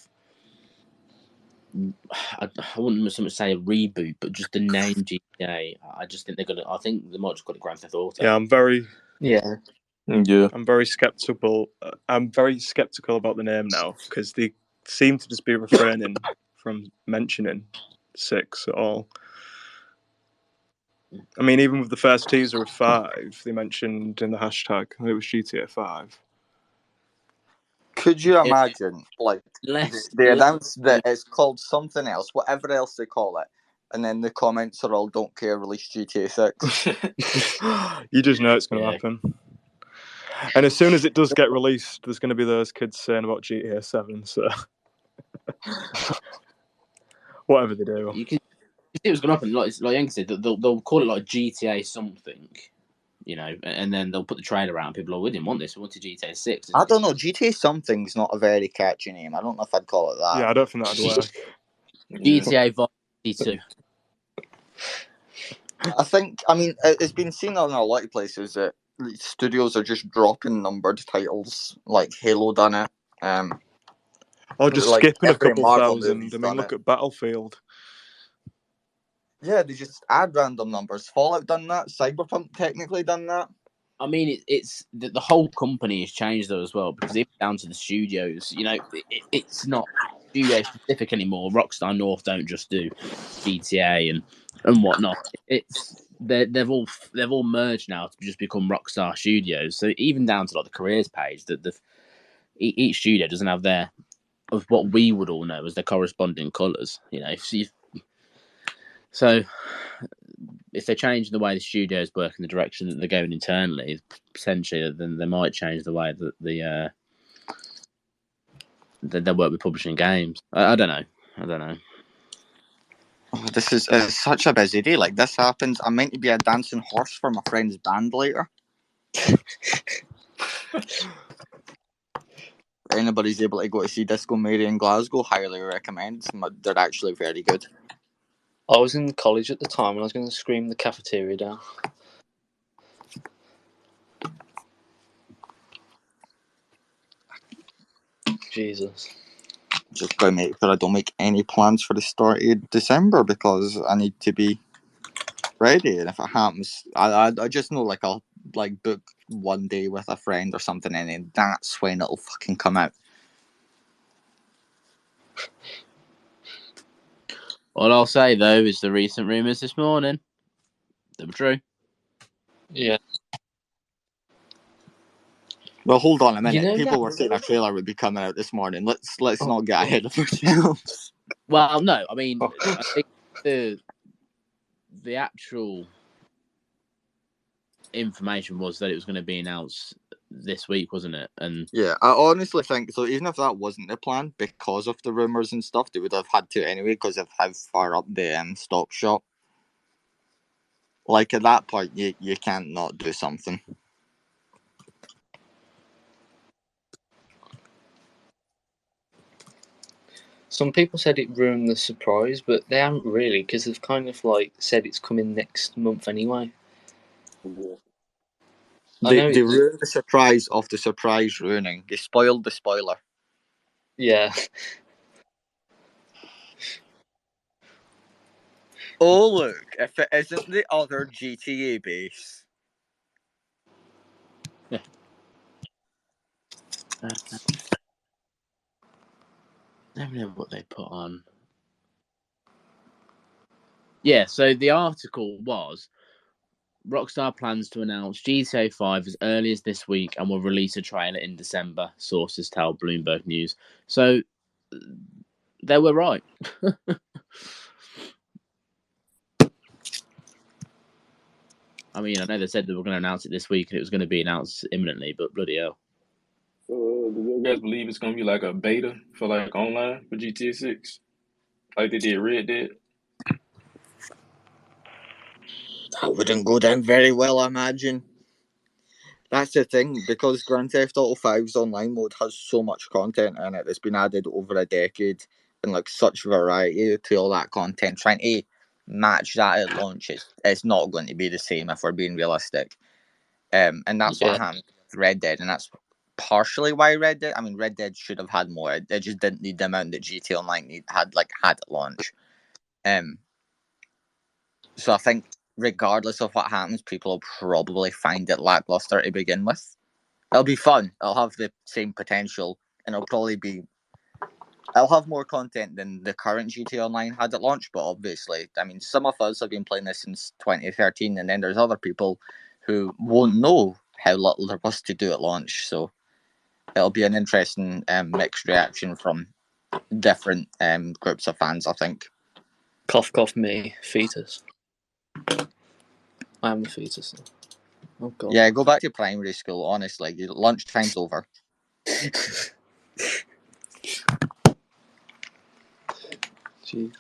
Speaker 2: I wouldn't so much say a reboot, but just the name GTA. I just think they're gonna. I think they might just call it Grand Theft Auto.
Speaker 1: Yeah, I'm very skeptical. I'm very skeptical about the name now because they seem to just be refraining from mentioning 6 at all. I mean, even with the first teaser of 5, they mentioned in the hashtag it was GTA 5.
Speaker 4: Could you imagine, they announced that it's called something else, whatever else they call it, and then the comments are all "Don't care, release GTA 6."
Speaker 1: You just know it's going to happen. And as soon as it does get released, there's going to be those kids saying about GTA 7. So whatever they do,
Speaker 2: you can see what's going to happen. Like Yank said, they'll call it like GTA something. And then they'll put the trailer out and people are, we didn't want this, we wanted GTA 6.
Speaker 4: I don't know, GTA something's not a very catchy name. I don't know if I'd call it that.
Speaker 1: Yeah, I don't think that'd work.
Speaker 2: GTA Vice 2.
Speaker 4: I mean, it's been seen in a lot of places that studios are just dropping numbered titles, like Halo done it.
Speaker 1: Or just skipping a couple thousand. I mean, look at Battlefield.
Speaker 4: Yeah, they just add random numbers. Fallout done that. Cyberpunk technically done that.
Speaker 2: I mean, it's the whole company has changed though as well, because even down to the studios, it's not studio specific anymore. Rockstar North don't just do GTA and whatnot. They've all merged now to just become Rockstar Studios. So even down to the careers page, that each studio doesn't have their, of what we would all know as their corresponding colours. So if they change the way the studios work in the direction that they're going internally, potentially, then they might change the way that they work with publishing games. I don't know.
Speaker 4: Oh, this is such a busy day. This happens. I'm meant to be a dancing horse for my friend's band later. If anybody's able to go to see Disco Mary in Glasgow, highly recommend. They're actually very good.
Speaker 3: I was in college at the time and I was going to scream the cafeteria down. Jesus.
Speaker 4: Just got to make sure I don't make any plans for the start of December because I need to be ready. And if it happens, I just know I'll book one day with a friend or something, and then that's when it'll fucking come out.
Speaker 2: All I'll say though is the recent rumours this morning, they were true.
Speaker 3: Yeah.
Speaker 4: Well, hold on a minute. People were saying a trailer would be coming out this morning. Let's not get ahead of ourselves.
Speaker 2: Well, no, I mean, I think the actual information was that it was going to be announced this week, wasn't it? And
Speaker 4: yeah, I honestly think so. Even if that wasn't the plan, because of the rumors and stuff, they would have had to anyway because of how far up the stock shot. Like at that point, you can't not do something.
Speaker 3: Some people said it ruined the surprise, but they haven't really, because they've kind of like said it's coming next month anyway.
Speaker 4: They ruined the surprise of the surprise ruining. They spoiled the spoiler.
Speaker 3: Yeah.
Speaker 4: Oh look! If it isn't the other GTA base,
Speaker 2: let me know what they put on. Yeah, so the article was Rockstar plans to announce GTA 5 as early as this week and will release a trailer in December, sources tell Bloomberg News. So they were right. I mean, I know they said they were going to announce it this week and it was going to be announced imminently, but bloody hell.
Speaker 6: So, do you guys believe it's gonna be like a beta for like online for GTA 6, like they did Red Dead?
Speaker 4: that wouldn't go down very well, I imagine. That's the thing, because Grand Theft Auto 5's online mode has so much content in it that's been added over a decade and like such variety to all that content. Trying to match that at launch, it's not going to be the same if we're being realistic. And that's what happened with Red Dead, and that's partially why Red Dead should have had more. It just didn't need the amount that GTA Online had at launch. So I think regardless of what happens, people will probably find it lackluster to begin with. It'll be fun. It'll have the same potential, and it'll have more content than the current GTA Online had at launch. But obviously, I mean, some of us have been playing this since 2013, and then there's other people who won't know how little there was to do at launch. So it'll be an interesting mixed reaction from different groups of fans, I think.
Speaker 3: Cough, cough, me, fetus. I am a fetus. Oh god.
Speaker 4: Yeah, go back to primary school. Honestly, lunchtime's over.
Speaker 3: Jeez.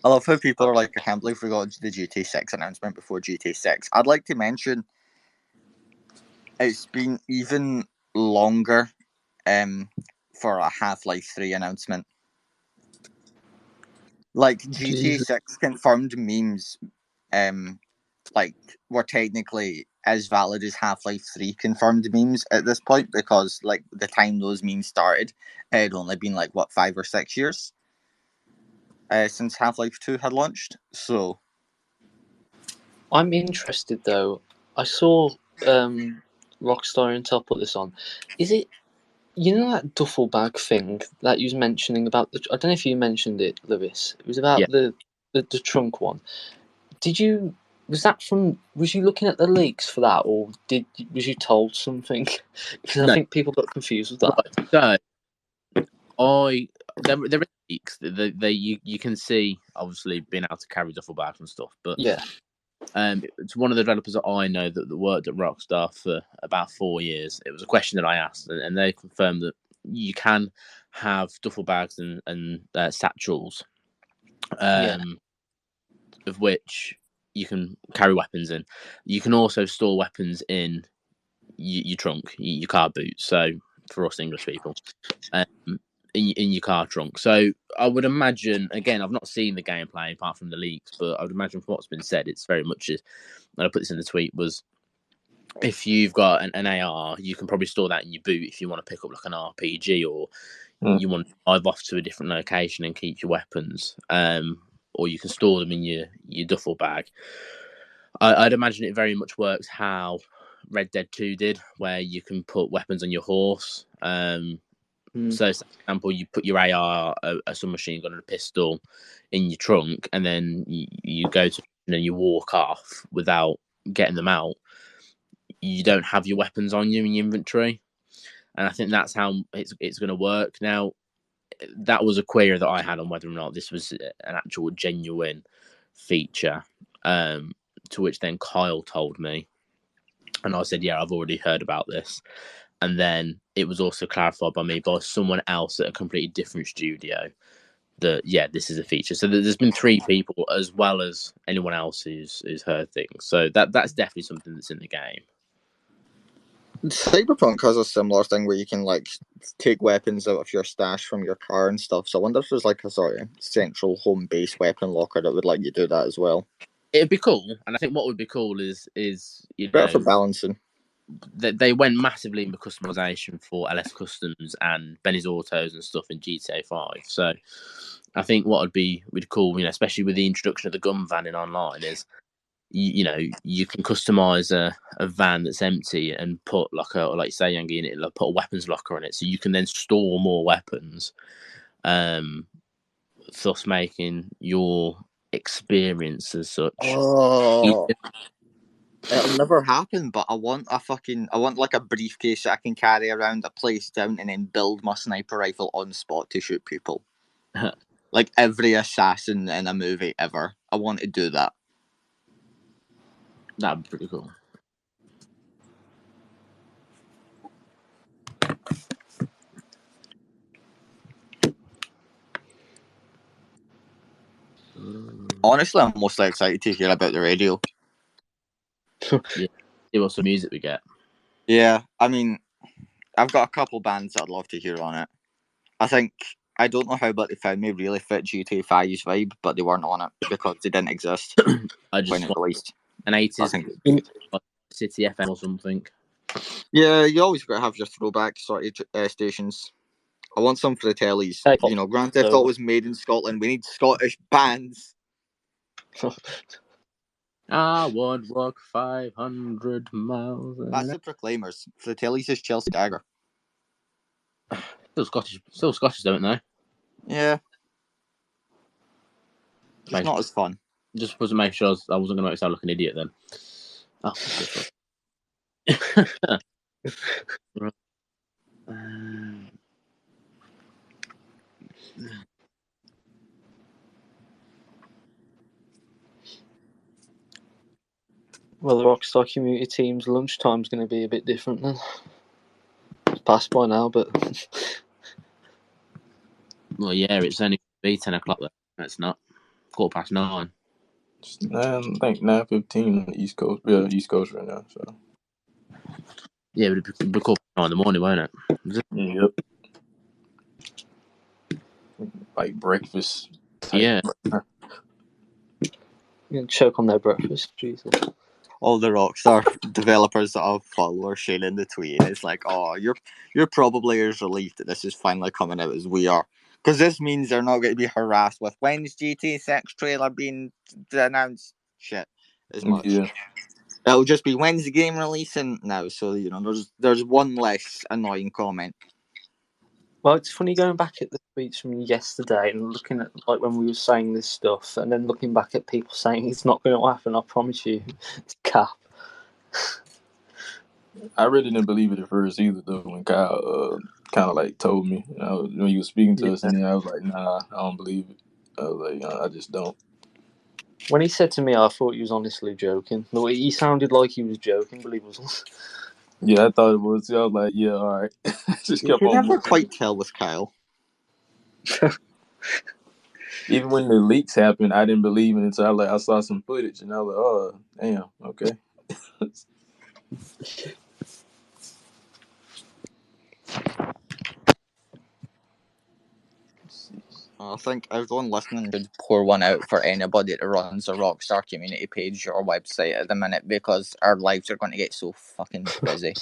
Speaker 4: I love how people are like, I can't believe we got the GTA 6 announcement before GTA 6. I'd like to mention it's been even longer for a Half-Life 3 announcement. Like, GTA 6 confirmed memes were technically as valid as Half-Life 3 confirmed memes at this point, because like the time those memes started, it had only been 5 or 6 years since Half-Life 2 had launched. So
Speaker 3: I'm interested though. I saw Rockstar and I'll put this on. Is it, you know, that duffel bag thing that you was mentioning about I don't know if you mentioned it, Lewis. It was about the trunk one. Was you looking at the leaks for that, or was you told something? Because I think people got confused with that.
Speaker 2: Right. So there are leaks. You can see obviously being able to carry duffel bags and stuff, but it's one of the developers that I know that worked at Rockstar for about 4 years. It was a question that I asked, and they confirmed that you can have duffel bags and satchels, of which you can carry weapons in. You can also store weapons in your trunk, your car boot. So for us English people, in your car trunk. So I would imagine, again, I've not seen the gameplay apart from the leaks, but I would imagine from what's been said, it's very much as, and I put this in the tweet, was if you've got an AR, you can probably store that in your boot if you want to pick up like an RPG, or you want to drive off to a different location and keep your weapons, or you can store them in your duffel bag. I'd imagine it very much works how Red Dead 2 did, where you can put weapons on your horse. So, for example, you put your AR, a submachine gun, and a pistol in your trunk, and then you go to and you walk off without getting them out. You don't have your weapons on you in your inventory. and I think that's how it's going to work. Now, that was a query that I had on whether or not this was an actual genuine feature. To which then Kyle told me, and I said, "Yeah, I've already heard about this." And then it was also clarified by me by someone else at a completely different studio that, yeah, this is a feature. So there's been 3 people as well as anyone else who's heard things. So that's definitely something that's in the game.
Speaker 4: Cyberpunk has a similar thing where you can like take weapons out of your stash from your car and stuff. So I wonder if there's like a sort of central home base weapon locker that would let you do that as well.
Speaker 2: It'd be cool, and I think what would be cool is
Speaker 4: better for balancing.
Speaker 2: They went massively into customization for LS Customs and Benny's Autos and stuff in GTA 5. So I think what would be really cool, especially with the introduction of the gun van in online, is you can customize a van that's empty and put like you say, Yangi, in it, like put a weapons locker in it, so you can then store more weapons, thus making your experience as such.
Speaker 4: Oh, it'll never happen. But I want like a briefcase that I can carry around, a place down, and then build my sniper rifle on spot to shoot people. Like every assassin in a movie ever. I want to do that.
Speaker 2: That'd be pretty cool.
Speaker 4: Honestly, I'm mostly excited to hear about the radio.
Speaker 2: Yeah, see what sort of music we get.
Speaker 4: Yeah, I mean, I've got a couple bands that I'd love to hear on it. I don't know how, but they found me really fit GTA 5's vibe, but they weren't on it because they didn't exist
Speaker 2: I just
Speaker 4: when it released.
Speaker 2: An 80s City FM or something.
Speaker 4: Yeah, you always got to have your throwback sort of stations. I want some for the tellies.
Speaker 3: Hey,
Speaker 4: Grand Theft Auto was made in Scotland. We need Scottish bands.
Speaker 2: I would walk 500 miles.
Speaker 4: That's the Proclaimers. For the tellies is Chelsea Dagger.
Speaker 2: Still Scottish, don't they?
Speaker 4: Yeah. Just not as fun.
Speaker 2: Just wasn't make sure I wasn't going to make sound like an idiot then. Oh, right.
Speaker 3: Well, the Rockstar community team's lunchtime's going to be a bit different then. It's past by now, but
Speaker 2: well, yeah, it's only be 10 o'clock though. It's not 9:15.
Speaker 6: I think 9:15 on the East Coast. Yeah, East Coast right now. So
Speaker 2: yeah, but it'll be 9 in the morning, won't it?
Speaker 6: Yep. Like breakfast.
Speaker 2: Yeah.
Speaker 3: you're going to choke on their breakfast. Jesus.
Speaker 4: All the Rockstar developers that have followers sharing the tweet, and it's like, oh, you're probably as relieved that this is finally coming out as we are, because this means they're not going to be harassed with when's GTA 6 trailer being announced shit as much.
Speaker 6: Yeah.
Speaker 4: It'll just be when's the game releasing now, so there's one less annoying comment.
Speaker 3: Well, it's funny going back at the tweets from yesterday and looking at like when we were saying this stuff, and then looking back at people saying it's not going to happen. I promise you, it's cap.
Speaker 6: I really didn't believe it at first either, though. When Kyle kind of like told me, when he was speaking to us, and I was like, "Nah, I don't believe it." I was like, "I just don't."
Speaker 3: When he said to me, I thought he was honestly joking. The way he sounded like he was joking, but he wasn't.
Speaker 6: Yeah, I thought it was. I was like, "Yeah, all right." Just
Speaker 4: You
Speaker 6: kept
Speaker 4: can
Speaker 6: on
Speaker 4: never
Speaker 6: moving.
Speaker 4: quite tell with Kyle.
Speaker 6: Even when the leaks happened, I didn't believe it until I saw some footage, and I was like, "Oh, damn, okay."
Speaker 4: I think everyone listening should pour one out for anybody that runs a Rockstar community page or website at the minute, because our lives are going to get so fucking busy.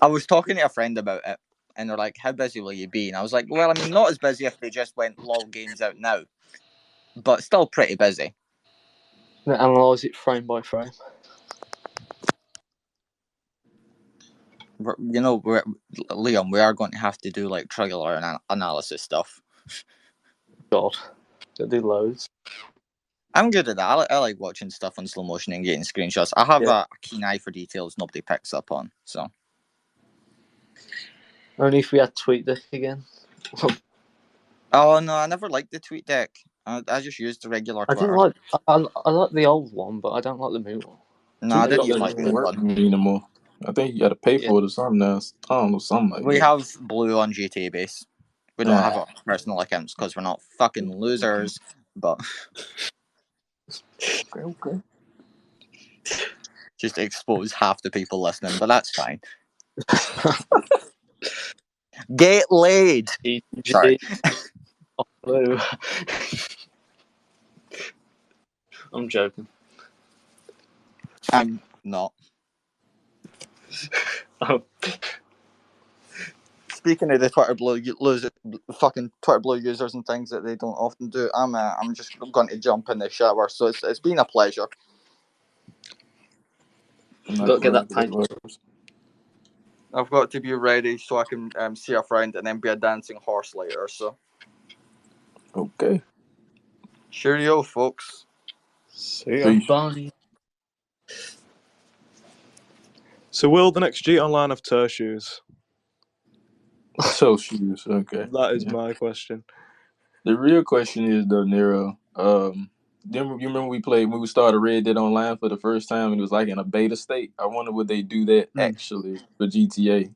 Speaker 4: I was talking to a friend about it, and they're like, "How busy will you be?" And I was like, "Well, I mean, not as busy if they just went LOL games out now, but still pretty busy."
Speaker 3: Analyze it frame by frame.
Speaker 4: Liam, we are going to have to do like trailer analysis stuff.
Speaker 3: God, they do loads.
Speaker 4: I'm good at that. I like watching stuff on slow motion and getting screenshots. I have a keen eye for details nobody picks up on. So
Speaker 3: Only if we had TweetDeck again.
Speaker 4: Oh no, I never liked the TweetDeck. I just used the regular
Speaker 3: I didn't
Speaker 4: Twitter.
Speaker 3: like. I like the old one, but I don't like the new one.
Speaker 4: No, I
Speaker 6: Tweet
Speaker 4: didn't
Speaker 6: that
Speaker 4: even
Speaker 6: doesn't
Speaker 4: like the
Speaker 6: even
Speaker 4: new
Speaker 6: work
Speaker 4: one.
Speaker 6: for me anymore. I think you got to pay
Speaker 3: Yeah.
Speaker 6: for it or something now. I don't know, something like
Speaker 4: We
Speaker 6: that.
Speaker 4: have Blue on GTA base. We don't have our personal accounts because we're not fucking losers. But
Speaker 6: Okay.
Speaker 4: just expose half the people listening, but that's fine. Get laid. Sorry.
Speaker 3: Blue. I'm joking.
Speaker 4: I'm not.
Speaker 3: Oh,
Speaker 4: Speaking of the fucking Twitter Blue users and things that they don't often do, I'm just going to jump in the shower. So it's been a pleasure.
Speaker 6: I'm
Speaker 3: got
Speaker 6: not
Speaker 3: to get
Speaker 6: going
Speaker 3: that
Speaker 6: to get
Speaker 3: paint.
Speaker 6: worse.
Speaker 4: I've got to be ready so I can see a friend and then be a dancing horse later. So
Speaker 6: Okay.
Speaker 4: cheerio, folks.
Speaker 1: See ya.
Speaker 6: Peace.
Speaker 3: Bye.
Speaker 1: So will the next G Online have toe shoes?
Speaker 6: So shoes. Okay.
Speaker 1: That is
Speaker 6: Yeah.
Speaker 1: my question.
Speaker 6: The real question is though, Nero. You remember we played when we started Red Dead Online for the first time and it was like in a beta state? I wonder would they do that actually for GTA.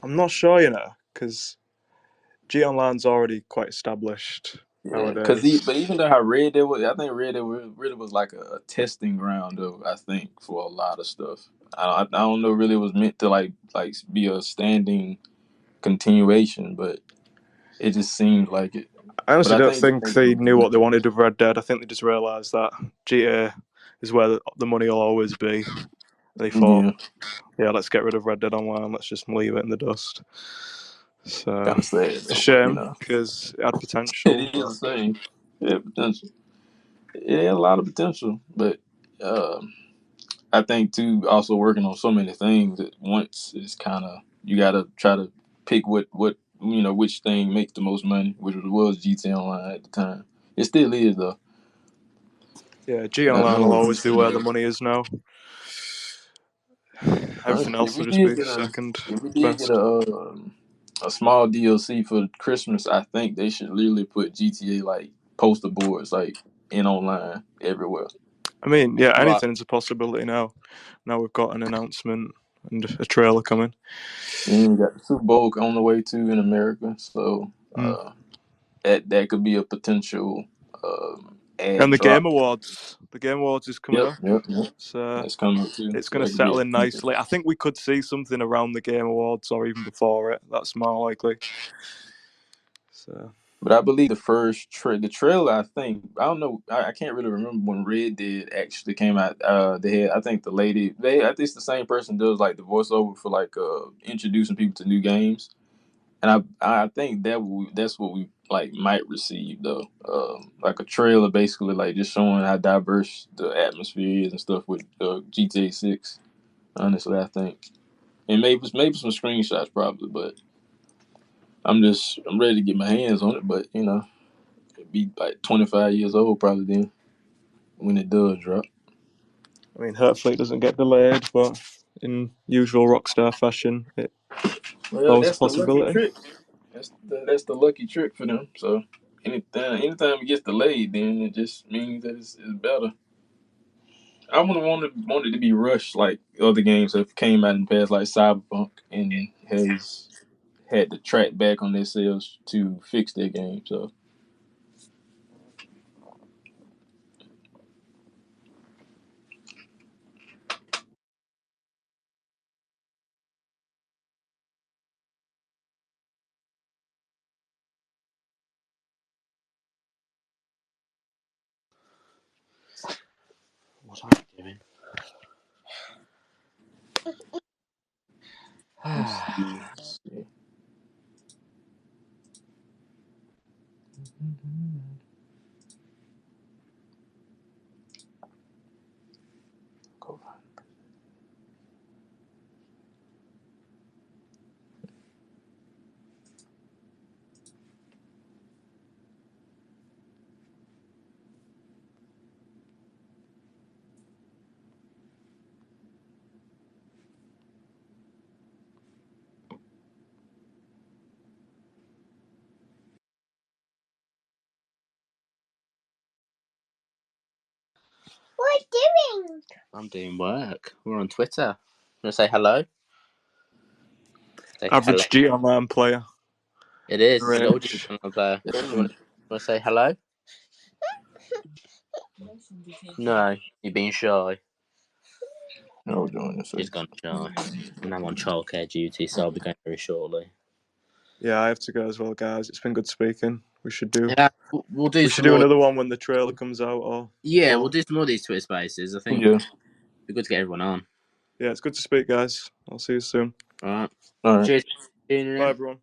Speaker 1: I'm not sure, you know, because G Online's already quite established
Speaker 6: Yeah, because
Speaker 1: nowadays.
Speaker 6: but even though how Red Dead was, I think Red Dead really was like a testing ground though. I think for a lot of stuff. I don't know really it was meant to like be a standing continuation, but it just seemed like it.
Speaker 1: I
Speaker 6: But
Speaker 1: honestly
Speaker 6: I
Speaker 1: don't
Speaker 6: think
Speaker 1: think they knew what they wanted with Red Dead. I think they just realised that GTA is where the money will always be. They thought,
Speaker 6: yeah,
Speaker 1: yeah, let's get rid of Red Dead Online. Let's just leave it in the dust. So
Speaker 6: kind of sad
Speaker 1: a
Speaker 6: though. You
Speaker 1: shame
Speaker 6: know,
Speaker 1: because it had
Speaker 6: it
Speaker 1: potential.
Speaker 6: is
Speaker 1: But
Speaker 6: the same. Yeah, potential. It had a lot of potential, but I think too. Also working on so many things at once is kind of you got to try to pick what which thing makes the most money, which was GTA Online at the time. It still is though.
Speaker 1: yeah, G
Speaker 6: I
Speaker 1: Online will
Speaker 6: know.
Speaker 1: always be where the money is now. Everything
Speaker 6: If
Speaker 1: else will
Speaker 6: we
Speaker 1: just
Speaker 6: did
Speaker 1: be
Speaker 6: get a
Speaker 1: second
Speaker 6: if we did get
Speaker 1: best.
Speaker 6: a small DLC for Christmas, I think they should literally put GTA like poster boards like in online everywhere.
Speaker 1: I mean, yeah,
Speaker 4: Well,
Speaker 1: anything's a possibility now. Now we've got an announcement and a trailer coming.
Speaker 6: And you got the Super Bowl on the way too in America, so
Speaker 1: Mm.
Speaker 6: that could be a potential ad
Speaker 1: And the
Speaker 6: drop.
Speaker 1: Game Awards. The Game Awards is coming
Speaker 6: Yep,
Speaker 1: up.
Speaker 6: yep, yep.
Speaker 1: So
Speaker 6: That's coming too.
Speaker 1: it's
Speaker 6: So
Speaker 1: going to
Speaker 6: that could be
Speaker 1: settle
Speaker 6: a
Speaker 1: in
Speaker 6: potential.
Speaker 1: nicely. I think we could see something around the Game Awards or even before it. That's more likely. So
Speaker 6: But I believe the first the trailer. I think I don't know. I can't really remember when Red Dead actually came out. They had I think the lady. I think it's the same person does like the voiceover for like introducing people to new games. And I think that's what we like might receive though. Like a trailer basically like just showing how diverse the atmosphere is and stuff with GTA 6. Honestly, I think. And maybe some screenshots probably, but I'm ready to get my hands on it, but it'd be like 25 years old probably then when it does drop.
Speaker 1: I mean, hopefully it doesn't get delayed, but in usual Rockstar fashion, it's
Speaker 6: Well,
Speaker 1: always a
Speaker 6: that's the lucky
Speaker 1: possibility.
Speaker 6: trick. That's the lucky trick for them. So anytime it gets delayed, then it just means that it's better. I wouldn't want it to be rushed like other games have came out in the past, like Cyberpunk, and has had to track back on their sales to fix their game. So
Speaker 2: What am I doing?
Speaker 6: let's see. Let's see.
Speaker 5: What are you doing?
Speaker 2: I'm doing work. We're on Twitter. You want to say hello? Say hello.
Speaker 1: Average G Online player.
Speaker 2: It is. It's a little
Speaker 1: Rich.
Speaker 2: G player. You want to say hello? No, you're being shy.
Speaker 6: No, doing this.
Speaker 2: She's gone shy. I'm now on childcare duty, so I'll be going very shortly.
Speaker 1: Yeah, I have to go as well, guys. It's been good speaking. We should do.
Speaker 2: Yeah, we'll do.
Speaker 1: We should do another one when the trailer comes out. Or
Speaker 2: we'll do some more of these Twitter Spaces. I think
Speaker 6: Yeah.
Speaker 2: it'd be good to get everyone on.
Speaker 1: Yeah, it's good to speak, guys. I'll see you soon.
Speaker 2: All right.
Speaker 6: All right.
Speaker 2: Cheers.
Speaker 1: Bye, everyone.